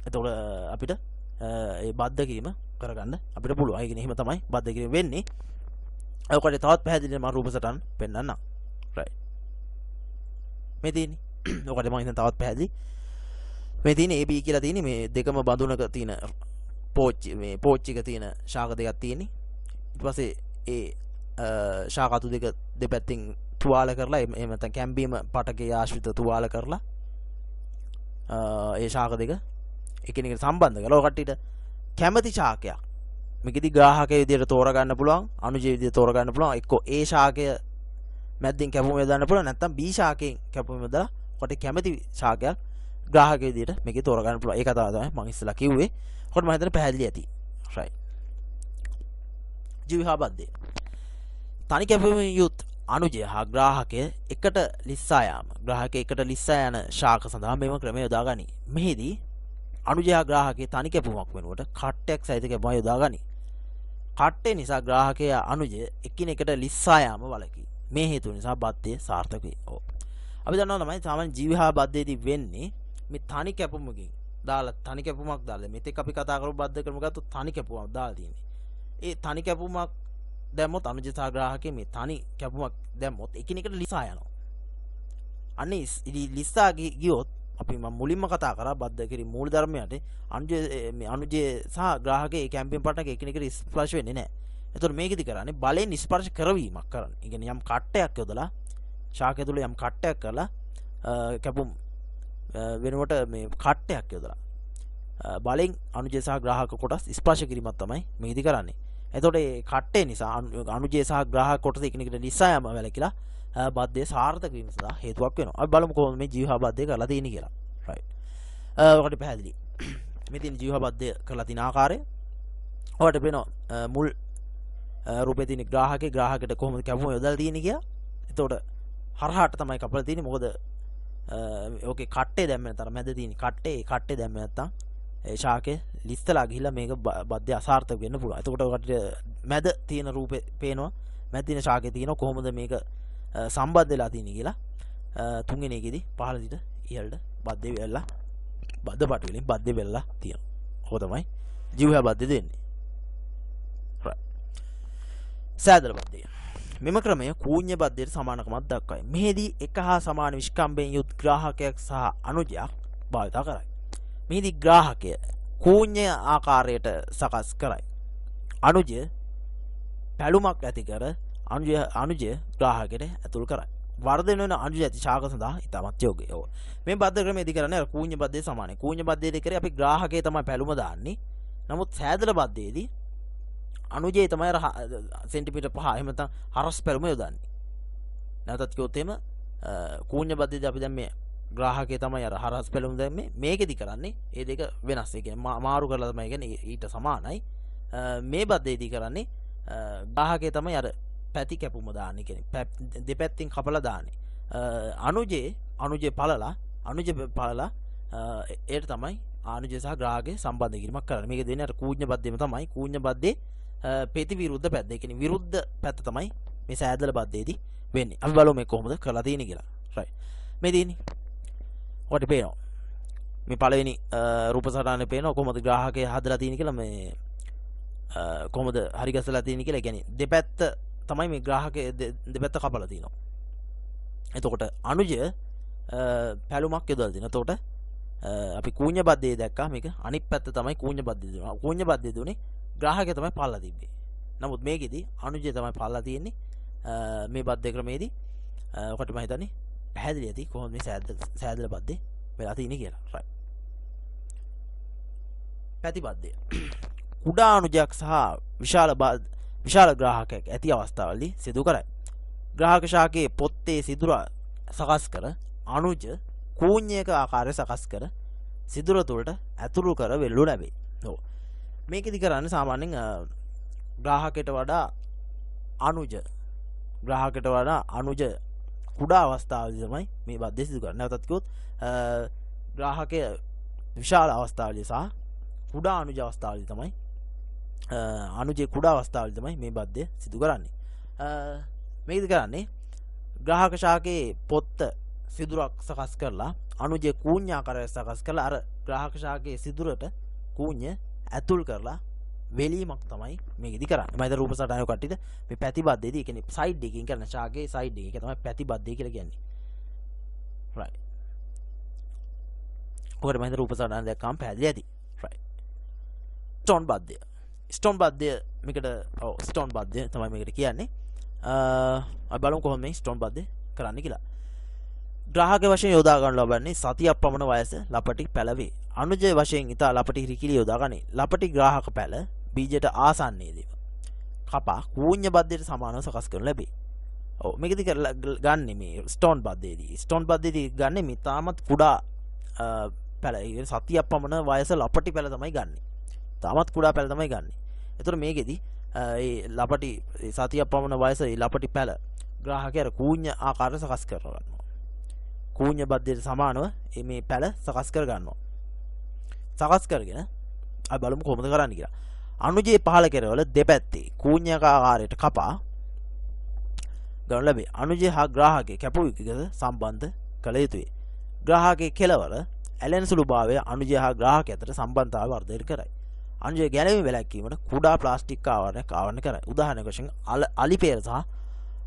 එතකොට අපිට ඒ බද්ධ කිරීම කරගන්න අපිට පුළුවන්. ඒ කියන්නේ එහෙම තමයි බද්ධ කිරීම වෙන්නේ. ඔකට තවත් පැහැදිලිව මම රූප සටහන් පෙන්නන්නම්. රයිට්. මේ තියෙන්නේ. ඔකට මම හිතන තවත් පැහැදිලි. මේ තියෙන්නේ AB කියලා තියෙන්නේ මේ දෙකම බඳුනක තියෙන මේ පෝච්චික තියෙන ශාක දෙකක් තියෙන්නේ. ඊට පස්සේ ඒ ශාක අතු දෙක දෙපැත්තෙන් තුවාල කරලා එහෙම නැත්නම් කැම්බීම පටකේ ආශ්‍රිත තුවාල කරලා ඒ ශාක දෙක එකිනෙකට සම්බන්ධ කරලා ඔය කට්ටියට කැමැති ශාකයක් මේකෙදි ග්‍රාහකයේ විදියට තෝරගන්න පුළුවන් අනුජය විදියට තෝරගන්න පුළුවන් එක්කෝ ඒ ශාකය මැද්දෙන් කැපුම යොදන්න පුළුවන් නැත්නම් B ශාකයෙන් කැපුම යොදලා කොට කැමැති ශාකයක් ග්‍රාහකයේ විදියට මේකේ තෝරගන්න පුළුවන් ඒක තමයි මම ඉස්සලා කිව්වේ කොට මම හිතන්නේ පැහැදිලි ඇති right ජීවහා බද්දේ තනි කැපුම යුත් අනුජය හා ග්‍රාහකය එකට ලිස්සා යාම ග්‍රාහකය එකට ලිස්සා යන ශාක සඳහා මෙම ක්‍රමය යොදා ගනී මෙහිදී අනුජය හා ග්‍රාහකයේ තනි කැපුමක් වෙනුවට කට්ටයක් සහිත කැපුමක් යොදා ගනී කට්ටේ නිසා ග්‍රාහකයා අනුජය එකිනෙකට ලිස්සා යාම වලකි මේ හේතුව නිසා බද්දේ සාර්ථක වේ. ඔව්. අපි දන්නවා තමයි සාමාන්‍ය ජීවහා බද්දේදී වෙන්නේ මේ තනි කැපුමකින් දාලා තනි කැපුමක් දාලා මෙතෙක් අපි කතා කරපු බද්ද ක්‍රම ගත්තොත් තනි කැපුමක් දාලා තියෙන්නේ. ඒ තනි කැපුමක් දැම්මොත් අනුජය සහ ග්‍රාහකයේ මේ තනි කැපුමක් දැම්මොත් එකිනෙකට ලිසා යනවා. අනේ ලිසා ගියොත් අපි මුලින්ම කතා කරා බද්ද කිරි මූල ධර්මයට අනුජය සහ ග්‍රාහකයේ කැම්පියන් පාර්ට්නර් එක එකිනෙකට ස්පර්ශ වෙන්නේ නැහැ. එතකොට මේකෙදි කරන්නේ බලෙන් ස්පර්ශ කරවීමක් කරන්නේ. ඒ කියන්නේ යම් කට්ටයක් යොදලා ශාකය තුල යම් කට්ටයක් කරලා කැපුම් වෙනකොට මේ කට්ටයක් යොදලා බලෙන් අනුජය සහ ග්‍රාහක කොටස් ස්පර්ශ කිරීමක් තමයි මේකෙදි කරන්නේ. එතකොට මේ කට්ටේ නිසා අනුජය සහ ග්‍රාහක කොටස එකිනෙකට ලිසා යම වැළකීලා බද්දේ සාර්ථක වීම සඳහා හේතුවක් වෙනවා. අපි බලමු කොහොමද මේ ජීවහා බද්දේ කරලා තියෙන්නේ කියලා. right. ඔකට පැහැදිලි. මේ තියෙන ජීවහා බද්දේ කරලා තියෙන ආකාරය. ඔකට වෙනවා මුල් රූපේ තියෙන ග්‍රාහකයට කොහොමද කැපුම යොදලා තියෙන්නේ කියලා. එතකොට හරහාට තමයි කපලා තියෙන්නේ. මොකද ඕකේ කට්ටේ දැම්ම නැතර මැද තියෙන කට්ටේ දැම්ම නැත්තම් ඒ ශාකේ ලිස්සලා ගිහිල්ලා මේක බද්දේ අසාර්ථක වෙන්න පුළුවන්. එතකොට ඔකට මැද තියෙන රූපේ පේනවා. මැද තියෙන ශාකේ තියෙනවා කොහොමද මේක සම්බන්ධ වෙලා තියෙන්නේ කියලා. තුන්වෙනි එකේදී පහළ සිට ඉහළට බද්දේ වෙලා බද්ද පාට වලින් බද්දේ වෙලා තියෙනවා. ඔක තමයි ජීවහා බද්දේ දෙන්නේ. සෑදල බද්දේ. මෙම ක්‍රමය කූඤ්ඤ බද්දේට සමානකමක් දක්වයි. මෙහිදී එක හා සමාන විස්කම්බයෙන් යුත් ග්‍රාහකයක් සහ අනුජයක් භාවිත කරයි. මෙහිදී ග්‍රාහකය කූඤ්ඤ ආකාරයට සකස් කරයි. අනුජය පැලුමක් ඇති කර අනුජය ග්‍රාහකයට ඇතුල් කරයි. වර්ධනය වෙන අනුජය ඇති ශාක සඳහා ඉතාමත් යෝග්‍යයි. මේ බද්ද ක්‍රමයේදී කරන්නේ අර කූඤ්ඤ බද්දේ සමානයි. කූඤ්ඤ බද්දේදී කරේ අපි ග්‍රාහකයේ තමයි පැලුම දාන්නේ. නමුත් සෑදල බද්දේදී අනුජය තමයි සෙන්ටිමීටර් 5 එහෙම නැත්නම් හරස් පැලුම යොදන්නේ. නැවතත් කිව්වොත් එහෙම කූඤ්ඤ බද්දේදී අපි දැන් මේ ග්‍රාහකයේ තමයි අර හරස් පැලුම දැම්මේ. මේකෙදි කරන්නේ ඒ දෙක වෙනස්. ඒ කියන්නේ මාරු කරලා තමයි කියන්නේ ඊට සමානයි. මේ බද්දේදී කරන්නේ ග්‍රාහකයේ තමයි අර පැති කැපුම දාන්නේ කියන්නේ. දෙපැත්තෙන් කපලා දාන්නේ. අනුජේ පළලා ඒට තමයි අනුජය සහ ග්‍රාහකයේ සම්බන්ධ කිරීමක් කරන්නේ. මේක දෙන්නේ අර කූඤ්ඤ බද්දේම තමයි. කූඤ්ඤ බද්දේ ප්‍රති විරුද්ධ පැත්ත. ඒ කියන්නේ විරුද්ධ පැත්ත තමයි මේ සෑදල බද්දේදී වෙන්නේ. අපි බලමු මේ කොහොමද කරලා තියෙන්නේ කියලා. right. මේ තියෙන්නේ. ඔකට පේනවා. මේ පළවෙනි රූප සටහනේ පේනවා කොහොමද ග්‍රාහකයේ හදලා තියෙන්නේ කියලා මේ කොහොමද හරි ගැසලා තියෙන්නේ කියලා. ඒ කියන්නේ දෙපැත්ත තමයි මේ ග්‍රාහකයේ දෙපැත්ත කපලා තියෙනවා. එතකොට අනුජය පැලුමක් යොදලා තියෙනවා. එතකොට අපි කූඤ්ඤ බද්දේ දැක්කා මේක අනිත් පැත්ත තමයි කූඤ්ඤ බද්දේ දුනා. කූඤ්ඤ බද්දේ දුනේ ග්‍රාහකයා තමයි පල්ලා තිබ්බේ. නමුත් මේකෙදි අනුජය තමයි පල්ලා තියෙන්නේ. මේ බද්දේ ක්‍රමයේදී ඔකට මම හිතන්නේ පැහැදිලි ඇති කොහොමද මේ සෑදල බද්දේ වෙලා තියෙන්නේ කියලා. right. පැති බද්දේ. කුඩා අනුජයක් සහ විශාල ග්‍රාහකයක් ඇති අවස්ථාවලදී සිදු කරයි. ග්‍රාහක ශාකයේ පොත්තේ සිදුර සකස් කර අනුජ කූඤ්ඤයක ආකාරය සකස් කර සිදුර තුළට ඇතුළු කර වෙල්ලු ලැබේ. ඔව්. මේකෙදි කරන්නේ සාමාන්‍යයෙන් ග්‍රාහකයට වඩා අනුජ කුඩා අවස්ථාවලදී තමයි මේ බද්දේ සිදු කරන්නේ. නැවතත් කිව්වොත් ග්‍රාහකය විශාල අවස්ථාවලදී සහ කුඩා අනුජ අවස්ථාවලදී තමයි අනුජේ කුඩා අවස්ථාවලදී තමයි මේ බද්දේ සිදු කරන්නේ. මේකෙදි කරන්නේ ග්‍රාහක ශාකයේ පොත්ත සිදුරක් සකස් කරලා අනුජේ කූඤ්ඤ ආකාරයට සකස් කරලා අර ග්‍රාහක ශාකයේ සිදුරට කූඤ්ඤ ඇතුල් කරලා වෙලීමක් තමයි මේකෙදි කරන්නේ. මම හිත රූප සටහන කට්ටියට මේ පැති බද්දේදී කියන්නේ සයිඩ් එකකින් කරන ශාකයේ සයිඩ් එක. ඒක තමයි පැති බද්දේ කියලා කියන්නේ. right. ඔකට මම හිත රූප සටහන දැක්කම පැහැදිලි ඇති. right. ස්ටෝන් බද්දේ. ස්ටෝන් බද්දේ මේකට ස්ටෝන් බද්දේ තමයි මේකට කියන්නේ. අපි බලමු කොහොමද මේ ස්ටෝන් බද්දේ කරන්නේ කියලා. ග්‍රාහක වශයෙන් යොදා ගන්න ලබන්නේ සතියක් පමණ වයස ලපටි පැල වේ. අනුජය වශයෙන් ඉතා ලපටි හිරිකිලි යොදා ගනී. ලපටි ග්‍රාහක පැල බීජයට ආසන්නයේදී කපා කූඤ්ඤ බද්ධයට සමානව සකස් කරනු ලැබේ. ඔව් මේකදී ගන්න මේ ස්ටෝන් බද්ධයේදී. ස්ටෝන් බද්ධයේදී ගන්න මේ තාමත් කුඩා පැල. ඒ සතියක් පමණ වයස ලපටි පැල තමයි ගන්න. තාමත් කුඩා පැල තමයි ගන්න. ඒතර මේකෙදී ඒ ලපටි සතියක් පමණ වයස ඒ ලපටි පැල ග්‍රාහකයාට කූඤ්ඤ ආකාරයට සකස් කරනවා. කූඤ්ඤ බද්ධයට සමානව මේ පැල සකස් කර ගන්නවා. සකස් කරගෙන අපි බලමු කොහොමද කරන්නේ කියලා. අනුජයේ පහළ කෙරවල දෙපැත්තේ කූඤ්ඤක ආකාරයට කපා ගන්න ලැබේ. අනුජය හා ග්‍රාහකයේ කැපු විකද සම්බන්ධ කළ යුතුය. ග්‍රාහකයේ කෙලවර ඇලෙන සුළු භාවය අනුජය හා ග්‍රාහකය අතර සම්බන්ධතාවය වර්ධනය කරයි. අනුජය ගැලවීම වැළැක්වීමට කුඩා ප්ලාස්ටික් ආවරණයක් ආවරණය කරයි. උදාහරණයක් වශයෙන් අලි පෙර සහ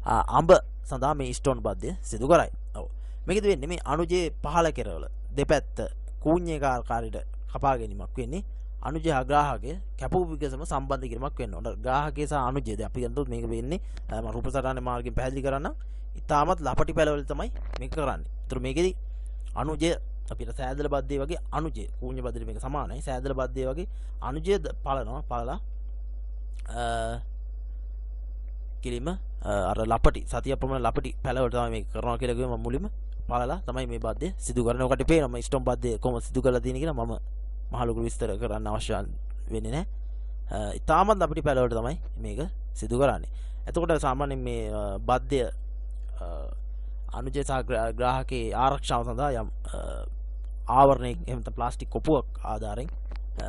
අඹ සඳහා මේ ස්ටෝන් බද්ධය සිදු කරයි. ඔව්. මේකද වෙන්නේ මේ අනුජයේ පහළ කෙරවල දෙපැත්ත කූඤ්ඤක ආකාරයට කපා ගැනීමක් වෙන්නේ අනුජය හා ග්‍රාහකයේ කැපු විගසම සම්බන්ධ කිරීමක් වෙන්න ඕන. ග්‍රාහකයේ සහ අනුජය දැන් අපි ගන්නොත් මේක වෙන්නේ මම රූප සටහනේ මාර්ගයෙන් පැහැදිලි කරන්නම්. ඉතාමත් ලපටි පැලවල තමයි මේක කරන්නේ. ඒතර මේකෙදි අනුජය අපිට සෑදල බද්ධය වගේ අනුජය කූඤ්ඤ බද්ධයට මේක සමානයි. සෑදල බද්ධය වගේ අනුජය පලලා කිලිම අර ලපටි සතිය ප්‍රමාණ ලපටි පැලවලට තමයි මේක කරනවා කියලා කිව්වම මුලින්ම පලලා තමයි මේ බද්ධය සිදු කරන්නේ. ඔකට පේනවා මම ස්ටෝන් බද්ධය කොහොමද සිදු කරලා තියෙන්නේ කියලා මම මහලුකු විස්තර කරන්න අවශ්‍ය වෙන්නේ නැහැ. ඉතාමත් අපිට පැලවලට තමයි මේක සිදු කරන්නේ. එතකොට සාමාන්‍යයෙන් මේ බද්ධය අනුජය සහ ග්‍රාහකයේ ආරක්ෂාව සඳහා යම් ආවරණයක් එහෙම නැත්නම් ප්ලාස්ටික් කොපුවක් ආධාරයෙන්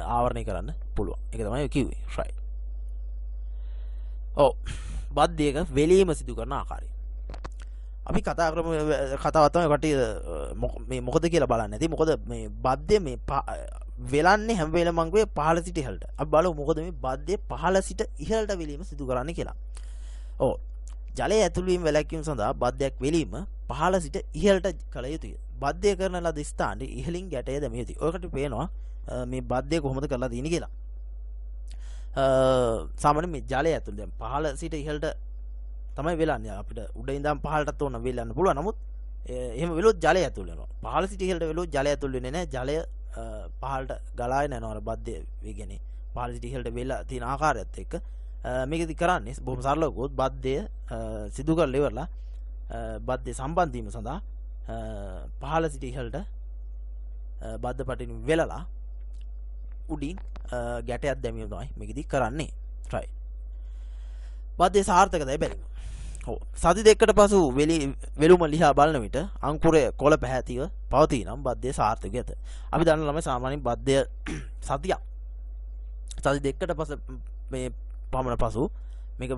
ආවරණය කරන්න පුළුවන්. ඒක තමයි කිව්වේ. right. ඔව්. බද්ධයක වෙලීම සිදු කරන ආකාරය. අපි කතා කරමු කතාව තමයි කටිය මේ මොකද කියලා බලන්න. ඉතින් මොකද මේ බද්ධය මේ වෙලන්නේ හැම වෙලම මං කිව්වේ පහළ සිට ඉහළට. අපි බලමු මොකද මේ බද්ධය පහළ සිට ඉහළට වෙලීම සිදු කරන්නේ කියලා. ඔව්. ජලය ඇතුළු වීම වැළැක්වීම සඳහා බද්ධයක් වෙලීම පහළ සිට ඉහළට කළ යුතුය. බද්ධය කරන ලද ස්ථානයේ ඉහළින් ගැටය දැමිය යුතුය. ඔයකට පේනවා මේ බද්ධය කොහොමද කරලා තියෙන්නේ කියලා. සාමාන්‍යයෙන් මේ ජලය ඇතුළේ දැන් පහළ සිට ඉහළට තමයි වෙලන්නේ. අපිට උඩ ඉඳන් පහළටත් ඕන වෙලන්න පුළුවන්. නමුත් එහෙම වෙලොත් ජලය ඇතුළේ වෙනවා. පහළ සිට ඉහළට වෙලොත් ජලය ඇතුළේ වෙන්නේ නැහැ. ජලය පහළට ගලාගෙන යනවා. අර බද්ධය වෙන්නේ පහළ සිට ඉහළට වෙලා තියෙන ආකාරයත් එක්ක මේකෙදි කරන්නේ බොහොම සරලව ගොත් බද්ධය සිදු කරලා ඉවරලා බද්ධය සම්බන්ධ වීම සඳහා පහළ සිට ඉහළට බද්ධ පටින් වෙලලා උඩින් ගැටයක් දැමීම තමයි මේකෙදි කරන්නේ. right. බද්ධය සාර්ථකදයි බැලීම. ඔව්. සති දෙකකට පසු වෙලුම ලිහා බලන විට අංකුරය කොළ පැහැතිව පවතිනම් බද්ධය සාර්ථකයි ඇත. අපි දන්න ළමයි සාමාන්‍යයෙන් බද්ධය සති දෙකකට පසු මේ පමණ පසු මේක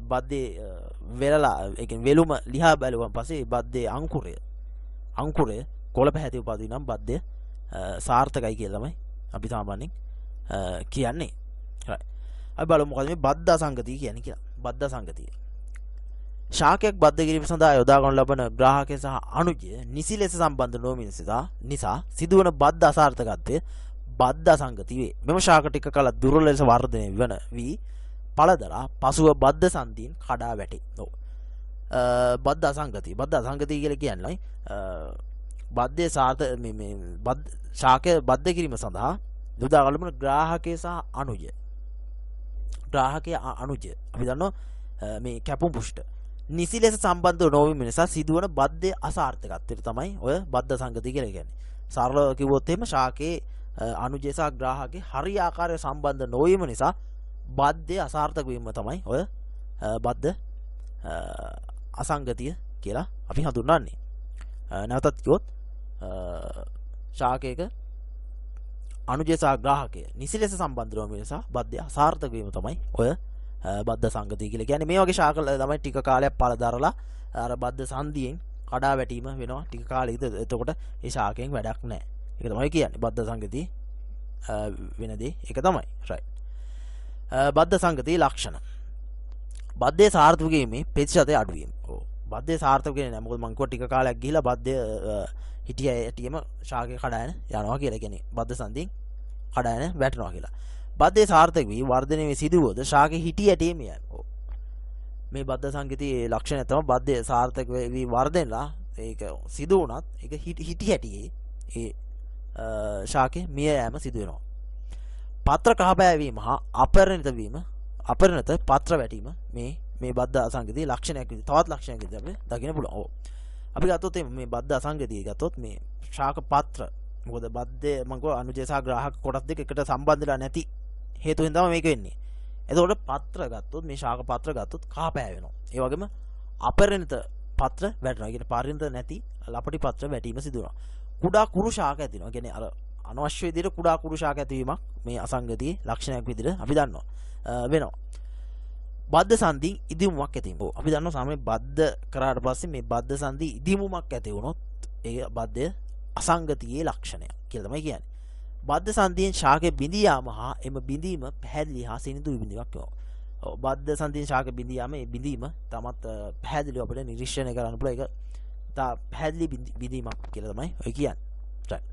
බද්ධය වෙලලා ඒ කියන්නේ වෙලුම ලිහා බැලුවන් පස්සේ බද්ධයේ අංකුරය කොළ පැහැතිව පවතිනම් බද්ධය සාර්ථකයි කියලා තමයි අපි සාමාන්‍යයෙන් කියන්නේ. right. අපි බලමු මොකද මේ බද්ධ අසංගතිය කියන්නේ කියලා. බද්ධ අසංගතිය. ශාකයක් බද්ධ කිරීම සඳහා යොදා ගන්න ලබන ග්‍රාහකය සහ අනුජය නිසි ලෙස සම්බන්ධ නොවීම නිසා සිදුවන බද්ධ අසාර්ථකත්වය බද්ධ අසංගතිය වේ. මෙම ශාක ටික කල දුර්වල ලෙස වර්ධනය වී පළදරා පසුව බද්ධ සන්ධීන් කඩා වැටේ. ඔව්. බද්ධ අසංගතිය කියලා කියන්නේ බද්ධයේ ශාකය බද්ධ කිරීම සඳහා යොදා ගන්න ලබන ග්‍රාහකය සහ අනුජය. අපි දන්නවා මේ කැපුම් පුෂ්ඨ නිසි ලෙස සම්බන්ධ නොවීම නිසා සිදුවන බද්ධයේ අසාර්ථකත්වයට තමයි ඔය බද්ධ සංගතිය කියලා කියන්නේ. සරලව කිව්වොත් එහෙම ශාකයේ අනුජය සහ ග්‍රාහකයේ හරි ආකාරයට සම්බන්ධ නොවීම නිසා බද්ධයේ අසාර්ථක වීම තමයි ඔය බද්ධ අසංගතිය කියලා අපි හඳුන්වන්නේ. නැවතත් කිව්වොත් ශාකයක අනුජය සහ ග්‍රාහකය නිසි ලෙස සම්බන්ධ නොවීම නිසා බද්ධය අසාර්ථක වීම තමයි ඔය බද්ධ සංගතිය කියලා කියන්නේ. මේ වගේ ශාක තමයි ටික කාලයක් පළදරලා අර බද්ධ සංධියෙන් කඩා වැටීම වෙනවා ටික කාලයකට. එතකොට ඒ ශාකයෙන් වැඩක් නැහැ. ඒක තමයි කියන්නේ බද්ධ සංගතිය වෙන දේ ඒක තමයි. right. බද්ධ සංගතියේ ලක්ෂණ. බද්ධයේ සාර්ථක වීමේ ප්‍රතිශතය අඩු වීම. ඔව්. බද්ධයේ සාර්ථක වෙන්නේ නැහැ. මොකද මං කිව්වා ටික කාලයක් ගිහිලා බද්ධය හිටියම ශාකේ කඩාගෙන යනවා කියලා. කියන්නේ බද්ධ සංධියෙන් කඩාගෙන වැටෙනවා කියලා. බද්ධයේ සාර්ථක වී වර්ධනය වේ සිදුවොද ශාකේ හිටියටම යනවා. මේ බද්ධ සංගතියේ ලක්ෂණය තමයි බද්ධය සාර්ථක වී වර්ධනලා ඒක සිදු වුණත් ඒක හිටි හැටියේ ඒ ශාකේ මිය යෑම සිදු වෙනවා. පත්‍ර කහපෑවීම හා අපරිණත වීම අපරිණත පත්‍ර වැටීම මේ බද්ධ අසංගතියේ ලක්ෂණයක් විදිහට තවත් ලක්ෂණයක් විදිහට අපි දකින්න පුළුවන්. ඔව්. අපි ගත්තොත් මේ බද්ධ අසංගතිය ගත්තොත් මේ ශාක පත්‍ර මොකද බද්ධේ මම කිව්වා අනුජය සහ ග්‍රාහක කොටස් දෙක එකට සම්බන්ධ වෙලා නැති හේතුවෙන් තමයි මේක වෙන්නේ. එතකොට පත්‍ර ගත්තොත් මේ ශාක පත්‍ර ගත්තොත් කහපෑ වෙනවා. ඒ වගේම අපරිණත පත්‍ර වැටෙනවා. කියන්නේ පරිණත නැති ලපටි පත්‍ර වැටීම සිදු වෙනවා. කුඩා කුරු ශාක ඇති වෙනවා. කියන්නේ අර අනවශ්‍ය විදිහට කුඩා කුරු ශාක ඇතිවීමක් මේ අසංගතියේ ලක්ෂණයක් විදිහට අපි දන්නවා වෙනවා. බද්ධ සංදි ඉදිමුමක් ඇති වෙනවා. අපි දන්නවා සාමාන්‍ය බද්ධ කරාට පස්සේ මේ බද්ධ සංදි ඉදිමුමක් ඇති වුණොත් ඒ බද්ධ අසංගතියේ ලක්ෂණය කියලා තමයි කියන්නේ. බද්ධ සංදියෙන් ශාකයේ බිඳී යාම හා එම බිඳීම පැහැදිලි හා සිනිඳු බිඳීමක් වෙනවා. ඔව් බද්ධ සංදියෙන් ශාකයේ බිඳී යාම ඒ බිඳීම තමත් පැහැදිලිව අපිට නිරීක්ෂණය කරන්න පුළුවන්. ඒක තා පැහැදිලි බිඳීමක් කියලා තමයි ඔය කියන්නේ. right.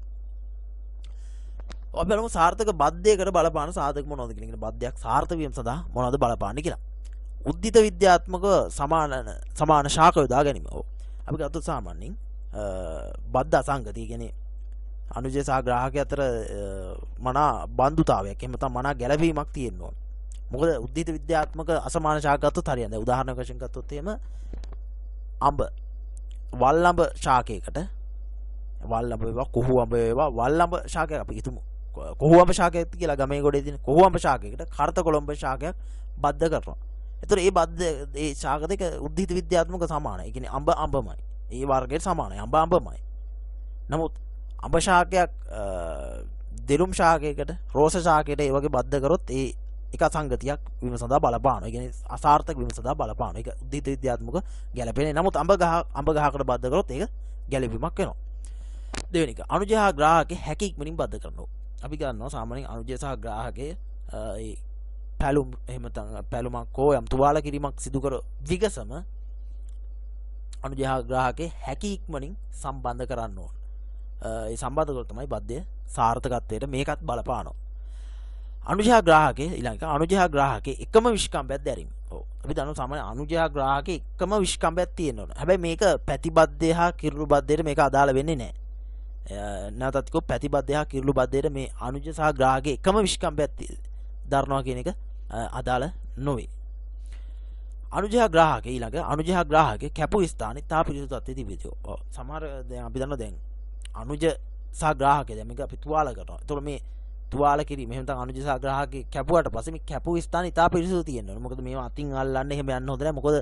අපි බලමු සාර්ථක බද්ධයකට බලපාන සාධක මොනවද කියන එක. බද්ධයක් සාර්ථක වීම සඳහා මොනවද බලපාන්නේ කියලා. උද්දිත විද්‍යාත්මක සමාන ශාක යොදා ගැනීම. ඔව්. අපි ගත්තොත් සාමාන්‍යයෙන් බද්ධ අසංගතිය කියන්නේ අනුජය සහ ග්‍රාහකය අතර මනා බන්දුතාවයක් එහෙම නැත්නම් මනා ගැළපීමක් තියෙන්න ඕන. මොකද උද්දිත විද්‍යාත්මක අසමාන ශාක ගත්තොත් හරියන්නේ. දැන් උදාහරණයක් වශයෙන් ගත්තොත් එහෙම අඹ වල්ලඹ ශාකයකට වල්ලඹ වේවා කොහු අඹ වේවා වල්ලඹ ශාකයක් අපි හිතමු. කොහු අඹ ශාකයක් කියලා ගමේ ගොඩේ තියෙන කොහු අඹ ශාකයකට කරත කොළඹ ශාකයක් බද්ධ කරනවා. ඒතර ඒ බද්ධ ඒ ශාක දෙක උද්දිත විද්‍යාත්මක සමානයි. ඒ කියන්නේ අඹ අඹමයි. ඒ වර්ගයට සමානයි. අඹ අඹමයි. නමුත් අඹ ශාකයක් දෙරුම් ශාකයකට රෝස ශාකයට ඒ වගේ බද්ධ කරොත් ඒ එක සංගතියක් වීම සඳහා බලපානවා. ඒ කියන්නේ අසාර්ථක වීම සඳහා බලපානවා. ඒක උද්දිත විද්‍යාත්මක ගැළපෙන්නේ. නමුත් අඹ ගහකට බද්ධ කරොත් ඒක ගැළපීමක් වෙනවා. දෙවෙනි එක අනුජය හා ග්‍රාහකේ හැකි ඉක්මනින් බද්ධ කරනවා. අපි ගන්නවා සාමාන්‍යයෙන් අනුජය සහ ග්‍රාහකයේ ඒ පැලුම් එහෙම පැලුමක් හෝ යම් තුවාල කිරීමක් සිදු කර විගසම අනුජය හා ග්‍රාහකේ හැකි ඉක්මනින් සම්බන්ධ කරන්න ඕන. ඒ සම්බන්ධ කරලා තමයි බද්ධය සාර්ථකත්වයට මේකත් බලපානවා. අනුජය හා ග්‍රාහකේ ඊළඟට අනුජය හා ග්‍රාහකේ එකම විශ්කම්බයක් දැරීම. ඔව්. අපි දන්නවා සාමාන්‍ය අනුජය හා ග්‍රාහකේ එකම විශ්කම්බයක් තියෙන්න ඕන. හැබැයි මේක පැතිබද්ධය හා කිරුළු බද්ධයට මේක අදාළ වෙන්නේ නැහැ. නැවතත් කිව්වොත් පැතිබද්ධය හා කිරුළු බද්ධයට මේ අනුජය සහ ග්‍රාහකේ එකම විශ්කම්බයක් දරනවා කියන එක අදාළ නොවේ. අනුජය හා ග්‍රාහකේ ඊළඟ අනුජය හා ග්‍රාහකේ කැපු ස්ථානයේ තා පිරිසුදු තත්ත්වයේ තිබෙති. ඔව්. සමහර දැන් අපි දන්නවා දැන් අනුජ සහ ග්‍රාහකේ දැන් මේක අපි තුවාල කරනවා. ඒතකොට මේ තුවාල කිරීම එහෙම නැත්නම් අනුජ සහ ග්‍රාහකේ කැපුවාට පස්සේ මේ කැපු ස්ථාන ඉතා පිරිසුදු තියෙන්න ඕනේ. මොකද මේවා අතින් අල්ලන්න එහෙම යන්න හොඳ නැහැ. මොකද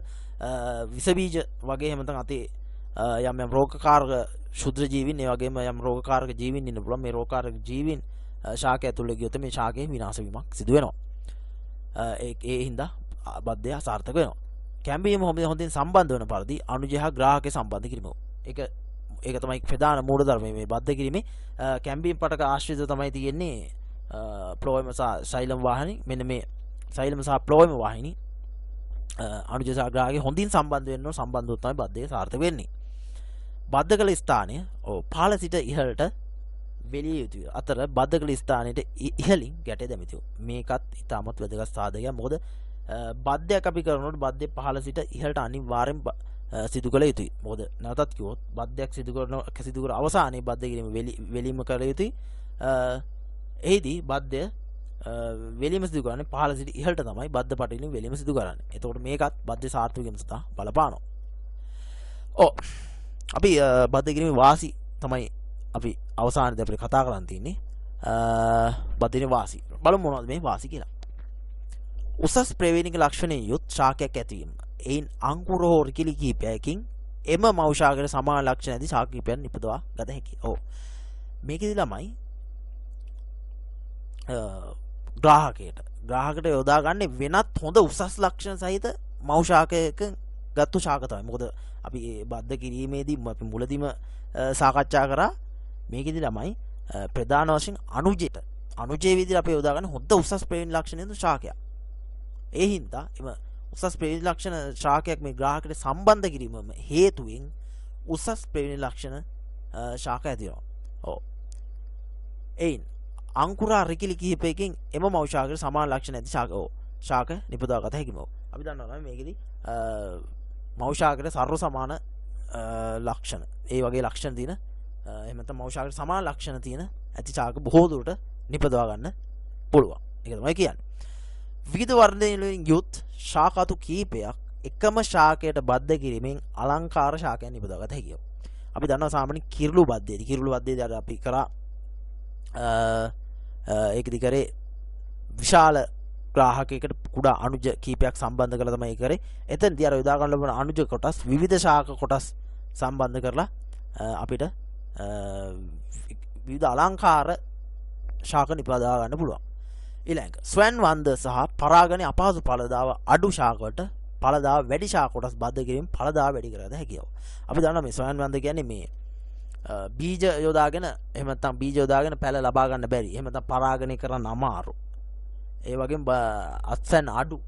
විස බීජ වගේ එහෙම නැත්නම් අතේ යම් රෝගකාරක ශුද්‍ර ජීවීන් ඒ වගේම යම් රෝගකාරක ජීවීන් ඉන්න පුළුවන්. මේ රෝගකාරක ජීවීන් ශාකය ඇතුළේ ගියොත් මේ ශාකයේ විනාශ වීමක් සිදු වෙනවා. ඒ හින්දා බද්ධය සාර්ථක වෙනවා. කැම්බීම හොඳින් සම්බන්ධ වෙන පරිදි අනුජය හා ග්‍රාහකේ සම්බන්ධ කිරීම. ඒක තමයි ප්‍රධාන මූලධර්මය මේ බද්ධ කිරීමේ. කැම්බීම් පටක ආශ්‍රිතව තමයි තියෙන්නේ ප්ලෝයම සහ සෛලම් වාහිනී. මෙන්න මේ සෛලම සහ ප්ලෝයම වාහිනී අනුජය සහ ග්‍රාහකේ හොඳින් සම්බන්ධ වෙන්න ඕන. සම්බන්ධව තමයි බද්ධය සාර්ථක වෙන්නේ. බද්ධ කළ ස්ථානය පහළ සිට ඉහළට වෙලිය යුතුය. අතර බද්ධ කළ ස්ථානයේ ඉහළින් ගැටේ දැමිතිය. මේකත් ඉතාමත් වැදගත් සාධකයක්. මොකද බද්ධයක් අපි කරනකොට බද්ධය පහළ සිට ඉහළට අනිවාර්යෙන් සිදු කළ යුතුයි. මොකද නැවතත් කිව්වොත් බද්ධයක් සිදු කර අවසානයේ බද්ධ කිරීම වෙලීම කළ යුතුයි. එහිදී බද්ධය වෙලීම සිදු කරන්නේ පහළ සිට ඉහළට තමයි බද්ධ පටිලින් වෙලීම සිදු කරන්නේ. එතකොට මේකත් බද්ධ සාර්ථක වීම සඳහා බලපානවා. අපි බද්ධ කිරීමේ වාසි තමයි අපි අවසානයේදී අපිට කතා කරන්න තියෙන්නේ. බද්ධේ වාසි. බලමු මොනවද මේ වාසි කියලා. උසස් ප්‍රවේණික ලක්ෂණයෙන් යුත් ශාකයක් ඇතිවීම. එයින් අංකුර හෝ රිකිලි කිහිපයකින් එම මව් ශාකයට සමාන ලක්ෂණ ඇති ශාක කිහිපයන් නිපදවා ගත හැකියි. ඔව්. මේකෙදි ළමයි ග්‍රාහකයට යොදාගන්නේ වෙනත් හොඳ උසස් ලක්ෂණ සහිත මව් ශාකයක ගත්තු ශාක තමයි. මොකද අපි මේ බද්ධ කිරීමේදී අපි මුලදීම සාකච්ඡා කරා මේකෙදි ළමයි ප්‍රධාන වශයෙන් අනුජයේ විදිහට අපි යොදාගන්න හොඳ උසස් ප්‍රවේණික ලක්ෂණ ඇති ශාකයක්. ඒ හින්දා එම උසස් ප්‍රවේණික ලක්ෂණ ශාකයක් මේ ග්‍රාහකයට සම්බන්ධ කිරීමම හේතුවෙන් උසස් ප්‍රවේණික ලක්ෂණ ශාක ඇති වෙනවා. ඔව්. එයින් අංකුරා රිකිලි කිහිපයකින් එම මව් ශාකයට සමාන ලක්ෂණ ඇති ශාක නිපදවා ගත හැකියි. අපි දන්නවා මේකෙදි මව් ශාකයට සර්ව සමාන ලක්ෂණ ඒ වගේ ලක්ෂණ තියෙන එහෙම නැත්නම් මව් ශාකයට සමාන ලක්ෂණ තියෙන ඇති ශාක බොහෝ දුරට නිපදවා ගන්න පුළුවන්. ඒක තමයි කියන්නේ. විවිධ වර්ණයෙන් යුත් ශාකතු කීපයක් එකම ශාකයට බද්ධ කිරීමෙන් අලංකාර ශාකයන් නිපදවාගත හැකියි. අපි දන්නවා සාමාන්‍ය කිරුළු බද්ධයේදී අර අපි කරා ඒකදී කරේ විශාල ග්‍රාහකයකට කුඩා අණුජ කීපයක් සම්බන්ධ කරලා තමයි කරේ. එතනදී අර යොදා ගන්න ලබන අණුජ කොටස් විවිධ ශාක කොටස් සම්බන්ධ කරලා අපිට විවිධ අලංකාර ශාක නිපදවා ගන්න පුළුවන්. ඊළඟ ස්වයන් වන්ද සහ පරාගණයේ අපහසු ඵලදාව අඩු ශාකවලට ඵලදාව වැඩි ශාක කොටස් බද්ධ කිරීම ඵලදාව වැඩි කරගත හැකියි. අපි දන්නවා මේ ස්වයන් වන්ද කියන්නේ මේ බීජ යොදාගෙන එහෙම නැත්නම් බීජ යොදාගෙන පැල ලබා ගන්න බැරි. එහෙම නැත්නම් පරාගණය කරන්න අමාරු. ඒ වගේම අස්වැන්න අඩු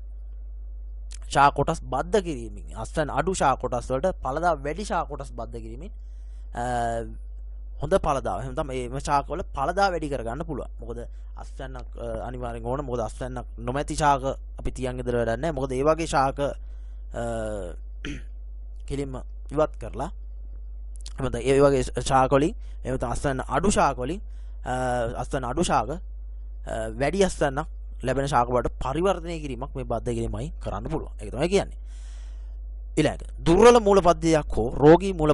ශාක කොටස් බද්ධ කිරීමෙන් අස්වැන්න අඩු ශාක කොටස් වලට ඵලදාව වැඩි ශාක කොටස් බද්ධ කිරීමෙන් හොඳ ඵලදාව එහෙම තමයි මේ ශාක වල ඵලදාව වැඩි කරගන්න පුළුවන්. මොකද අස්වැන්නක් අනිවාර්යෙන් ඕන. මොකද අස්වැන්නක් නොමැති ශාක අපි තියන් ඉදලා වැඩක් නැහැ. මොකද ඒ වගේ ශාක කෙලින්ම ඉවත් කරලා එහෙනම් ඒ වගේ ශාක වලින් එහෙම නැත්නම් අස්වැන්න අඩු ශාක වලින් අස්වැන්න අඩු ශාක වැඩි අස්වැන්නක් ලැබෙන ශාක වලට පරිවර්තනය කිරීමක් මේ බද්ධ කිරීමයි කරන්න පුළුවන්. ඒක තමයි කියන්නේ. ඊළඟ දුර්වල මූල පද්ධතියක් හෝ රෝගී මූල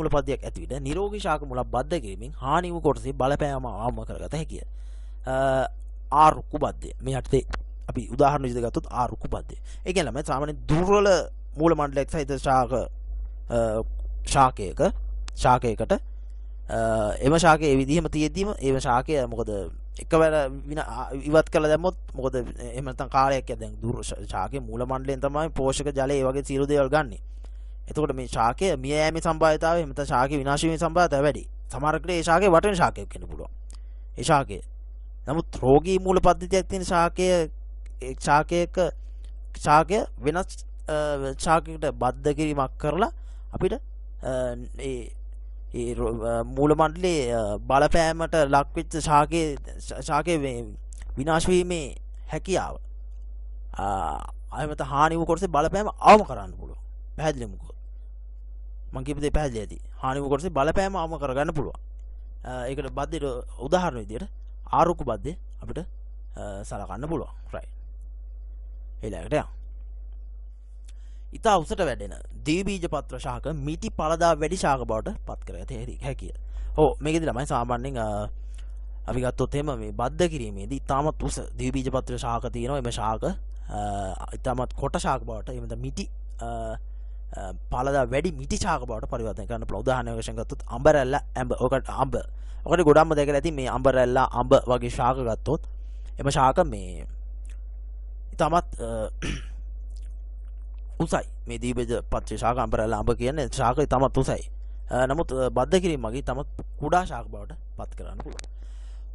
පද්ධතියක් ඇති විට නිරෝගී ශාක මුලක් බද්ධ කිරීමෙන් හානි වූ කොටසේ බලපෑම ආවම කරගත හැකිය. ආරුක්කු බද්ධය. මේ යටතේ අපි උදාහරණ විදිහට ගත්තොත් ආරුක්කු බද්ධය. ඒ කියන්නේ මේ සාමාන්‍ය දුර්වල මූල මණ්ඩලයක් සහිත ශාකයකට එම ශාකයේ ඒ විදිහම තියෙද්දිම ඒ ශාකය මොකද එකවර ඉවත් කළා දැම්මොත් මොකද එහෙම නැත්නම් කාලයක් ය දැන් දුර ශාකයේ මූල මණ්ඩලයෙන් තමයි පෝෂක ජලය ඒ වගේ සියලු දේවල් ගන්නෙ. එතකොට මේ ශාකය මිය යෑමේ සම්භාවිතාවය එහෙම නැත්නම් ශාකයේ විනාශ වීමේ සම්භාවිතාවය වැඩි. සමහරකට ඒ ශාකයේ වටින ශාකයක් වෙන්න පුළුවන්. ඒ ශාකය. නමුත් රෝගී මූල පද්ධතියක් තියෙන ශාකය වෙනස් ශාකයකට බද්ධ කිරීමක් කරලා අපිට ඒ මූල මණ්ඩලයේ බලපෑමට ලක් වෙච්ච ශාකයේ විනාශ වීමේ හැකියාව අයමත හානි වූ කොටසේ බලපෑම අවම කරන්න පුළුවන්. පැහැදිලි මොකද? මම කියපු දේ පැහැදිලි ඇති. හානි වූ කොටසේ බලපෑම අවම කරගන්න පුළුවන්. ඒකට බද්ධයට උදාහරණ විදියට ආරුක්කු බද්ධය අපිට සලකන්න පුළුවන්. රයිට්. ඊළඟට යන්න. ඉතා උසට වැඩෙන ද්විබීජ පත්‍ර ශාක මිටි ඵලදාව වැඩි ශාක බවට පත් කරගත හැකිය. ඔව් මේකෙදි ළමයි සාමාන්‍යයෙන් අපි ගත්තොත් එහෙම මේ බද්ධ කිරීමේදී ඉතාමත් උස ද්විබීජ පත්‍ර ශාක තියෙනවා. එimhe ශාක ඉතාමත් කොට ශාක බවට එහෙම නැත්නම් මිටි ඵලදාව වැඩි මිටි ශාක බවට පරිවර්තනය කරන්න පුළුවන්. උදාහරණයක් වශයෙන් ගත්තොත් අඹරැල්ල අඹ. ඔකට ගොඩක්ම දැකලා ඇති මේ අඹරැල්ල අඹ වගේ ශාක ගත්තොත් එimhe ශාක මේ ඉතාමත් උසයි. මේ දීබීජ පත්‍ර ශාක අඹරැල්ල අඹ කියන්නේ ශාක ඉතාමත් උසයි. නමුත් බද්ධ කිරීම මගින් තමත් කුඩා ශාක බවට පත් කරන්න පුළුවන්.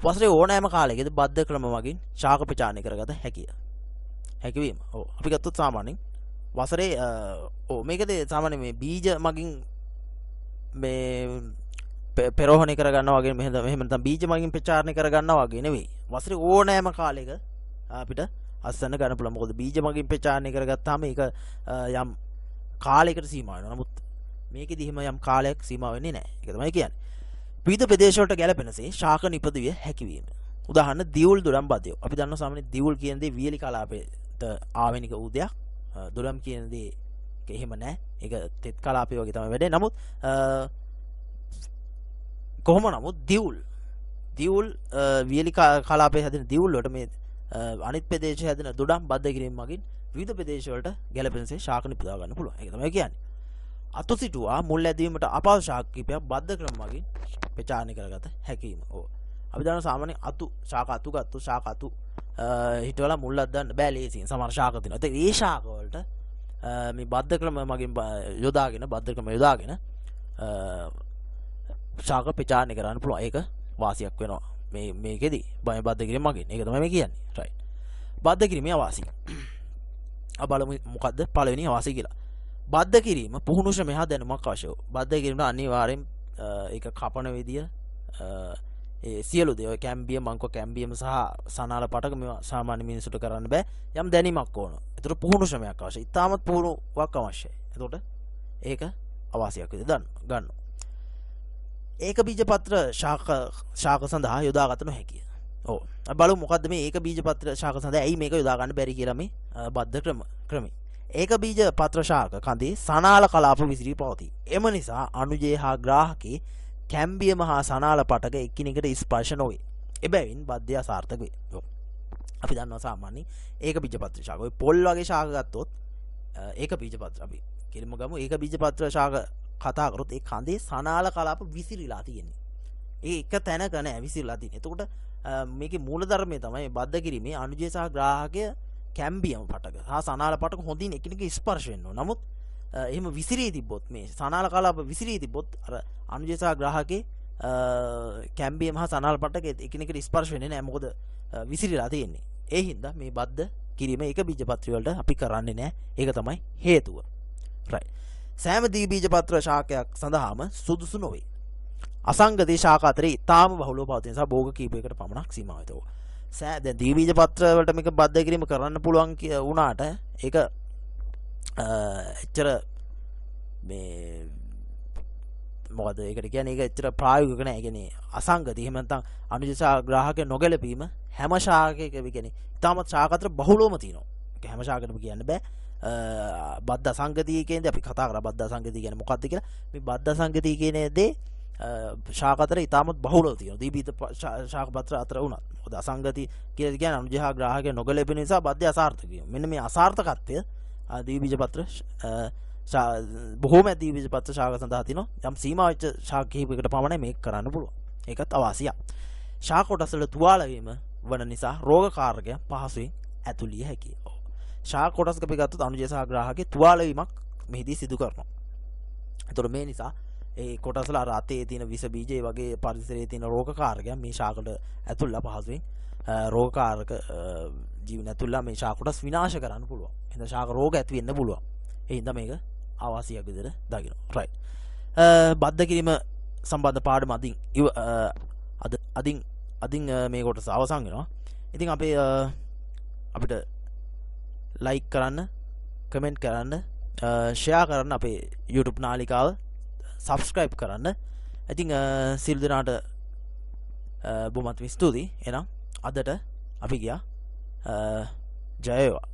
වසරේ ඕනෑම කාලයකදී බද්ධ ක්‍රම මගින් ශාක ප්‍රචාරණය කරගත හැකිය. හැකියවීම. ඔව් අපි ගත්තොත් සාමාන්‍යයෙන් වසරේ මේකද සාමාන්‍ය මේ බීජ මගින් මේ පෙරෝහණය කරගන්නවා වගේ මෙහෙම නැත්නම් බීජ මගින් ප්‍රචාරණය කරගන්නවා වගේ නෙවෙයි. වසරේ ඕනෑම කාලයක අපිට අස්සන්න ගන්න පුළුවන්. මොකද බීජ මගින් ප්‍රචාරණය කරගත්තාම ඒක යම් කාලයකට සීමා වෙනවා. නමුත් මේකෙදි එහෙම යම් කාලයක් සීමා වෙන්නේ නැහැ. ඒක තමයි කියන්නේ. විවිධ ප්‍රදේශ වලට ගැලපෙනසේ ශාක නිපදවිය හැකිවීම. උදාහරණ දිවුල් දුරම් බදය. අපි දන්නවා සාමාන්‍ය දිවුල් කියන දේ වියලි කලාපයට ආවෙනික වූ දෙයක්. දුරම් කියන දේ එහෙම නැහැ. ඒක තෙත් කලාපය වගේ තමයි වැඩේ. නමුත් කොහොම නමුත් දිවුල් වියලි කලාපයේ හැදෙන දිවුල් වලට මේ අනිත් ප්‍රදේශයේ හැදෙන දුඩම් බද්ධ කිරීම මගින් විවිධ ප්‍රදේශ වලට ගැලපෙනසේ ශාක නිපදවා ගන්න පුළුවන්. ඒක තමයි කියන්නේ. අතු සිටුවා මුල් ඇදීමට අපහසු ශාක කිපයක් බද්ධ ක්‍රම මගින් ප්‍රචාරණය කරගත හැකියිම. ඔව්. අපි දන්නවා සාමාන්‍යයෙන් ශාක අතු ගත්තු ශාක අතු හිටවලා මුල්ලක් දාන්න බෑ ලේසියෙන්. සමහර ශාක තියෙනවා. ඒ ශාක වලට මේ බද්ධ ක්‍රම මගින් යොදාගෙන ශාක ප්‍රචාරණය කරන්න පුළුවන්. ඒක වාසියක් වෙනවා. මේකෙදි බද්ධ කිරීම මගින්. ඒක තමයි මේ කියන්නේ. රයිට්. බද්ධ කිරීමේ අවාසිය. බලමු මොකද්ද පළවෙනි අවාසිය කියලා. බද්ධ කිරීම පුහුණු ශ්‍රමය හා දැනුමක් අවශ්‍යයි. බද්ධ කිරීම අනිවාර්යෙන් ඒක කපන විදිය ඒ සියලු දේ ඔය කැම්බියම් මංකෝ කැම්බියම් සහ සනාල පටක මේවා සාමාන්‍ය මිනිසුන්ට කරන්න බෑ. යම් දැනීමක් ඕන. ඒතර පුහුණු ශ්‍රමයක් අවශ්‍යයි. ඉතාමත් පුහුණුවක් අවශ්‍යයි. එතකොට ඒක අවාසියක් විදිහට ගන්න. ඒක බීජ පත්‍ර ශාක සඳහා යොදාගත නොහැකිය. ඔව්. බලමු මොකද්ද මේ ඒක බීජ පත්‍ර ශාක සඳහා ඇයි මේක යොදා ගන්න බැරි කියලා මේ බද්ධ ක්‍රමයි. ඒක බීජ පත්‍ර ශාක කඳේ සනාල කලාප විසිරී පවතී. එම නිසා අනුජය හා ග්‍රාහකේ කැම්බියම හා සනාල පටක එකිනෙකට ස්පර්ශ නොවේ. එබැවින් බද්ධය අසාර්ථක වේ. ඔව්. අපි දන්නවා සාමාන්‍යයෙන් ඒක බීජ පත්‍ර ශාක. ඔය පොල් වගේ ශාක ගත්තොත් ඒක බීජ පත්‍ර අපි කෙලින්ම ගමු. ඒක බීජ පත්‍ර ශාක කතා කරොත් ඒ කඳේ සනාල කලාප විසිරීලා තියෙන්නේ. ඒ එක තැනක නෑ විසිරීලා තියෙන්නේ. එතකොට මේකේ මූලධර්මය තමයි බද්ධ කිරීමේ අනුජය සහ ග්‍රාහකය කැම්බියම් පටක හා සනාල පටක හොඳින් එකිනෙක ස්පර්ශ වෙන්න ඕන. නමුත් එහෙම විසිරී තිබ්බොත් මේ සනාල කලාප විසිරී තිබ්බොත් අර අනුජය සහ ග්‍රාහකේ කැම්බියම් හා සනාල පටක එකිනෙකට ස්පර්ශ වෙන්නේ නැහැ. මොකද විසිරීලා තියෙන්නේ. ඒ හින්දා මේ බද්ධ කිරීම එක බීජපත්‍රි වලට අපි කරන්නේ නැහැ. ඒක තමයි හේතුව. right. සෑම දී බීජපත්‍ර ශාකයක් සඳහාම සුදුසු නොවේ. අසංගතී ශාක අතරේ ඊටාම බහුලව පවතින නිසා භෝග කීපයකට පමණක් සීමා වෙතෝ. දැන් දී බීජ පත්‍ර වලට මේක බද්ධ කිරීම කරන්න පුළුවන් වුණාට ඒක එච්චර මේ මොකද ඒකට කියන්නේ ඒක එච්චර ප්‍රායෝගික නෑ. ඒ කියන්නේ අසංගතී එහෙම නැත්නම් අනුජය සහ ග්‍රාහකය නොගැලපීම හැම ශාකයක කියන්නේ ඊටමත් ශාක අතර බහුලවම තියෙනවා. ඒක හැම ශාකයකම කියන්න බෑ. බද්ධ අසංගතී කියන්නේ අපි කතා කරා බද්ධ අසංගතී කියන්නේ මොකක්ද කියලා. මේ බද්ධ අසංගතී කියන දේ ශාක අතර ඉතාමත් බහුලව තියෙනවා. දීපීත ශාක පත්‍ර අතර වුණත්. මොකද අසංගති කියලා කියන්නේ අනුජය හා ග්‍රාහකය නොගැලපෙන නිසා බද්ධය අසාර්ථකයි. මෙන්න මේ අසාර්ථකත්වය දීබීජ පත්‍ර බොහෝම දීබීජ පත්‍ර ශාක සඳහා තියෙනවා. යම් සීමා වෙච්ච ශාක කිහිපයකට පමණයි මේක කරන්න පුළුවන්. ඒකත් අවාසියක්. ශාක කොටස් වල තුවාල වීම වන නිසා රෝගකාරකයන් පහසුවෙන් ඇතුළිය හැකියි. ශාක කොටස් අපි ගත්තොත් අනුජය සහ ග්‍රාහකයේ තුවාල වීමක් මෙහිදී සිදු කරනවා. ඒතකොට මේ නිසා ඒ කොටස් වල අර අතේ තියෙන විස බීජ ඒ වගේ පරිසරයේ තියෙන රෝගකාරකයන් මේ ශාකට ඇතුළලා පහසුවෙන් රෝගකාරක ජීවන ඇතුළලා මේ ශාක කොටස් විනාශ කරන්න පුළුවන්. එහෙනම් ශාක රෝග ඇති වෙන්න පුළුවන්. ඒ හින්දා මේක අවාසියක් විදිහට දකිනවා. right. බද්ධ කිරීම සම්බන්ධ පාඩම අදින් මේ කොටස අවසන් වෙනවා. ඉතින් අපිට ලයික් කරන්න, කමෙන්ට් කරන්න, ෂෙයා කරන්න අපේ YouTube නාලිකාව සබස්ක්‍රයිබ් කරන්න. ඉතින් සිල් දෙනාට බොහොමත් ස්තුතියි. එහෙනම් අදට අපි ගියා ජය වේවා.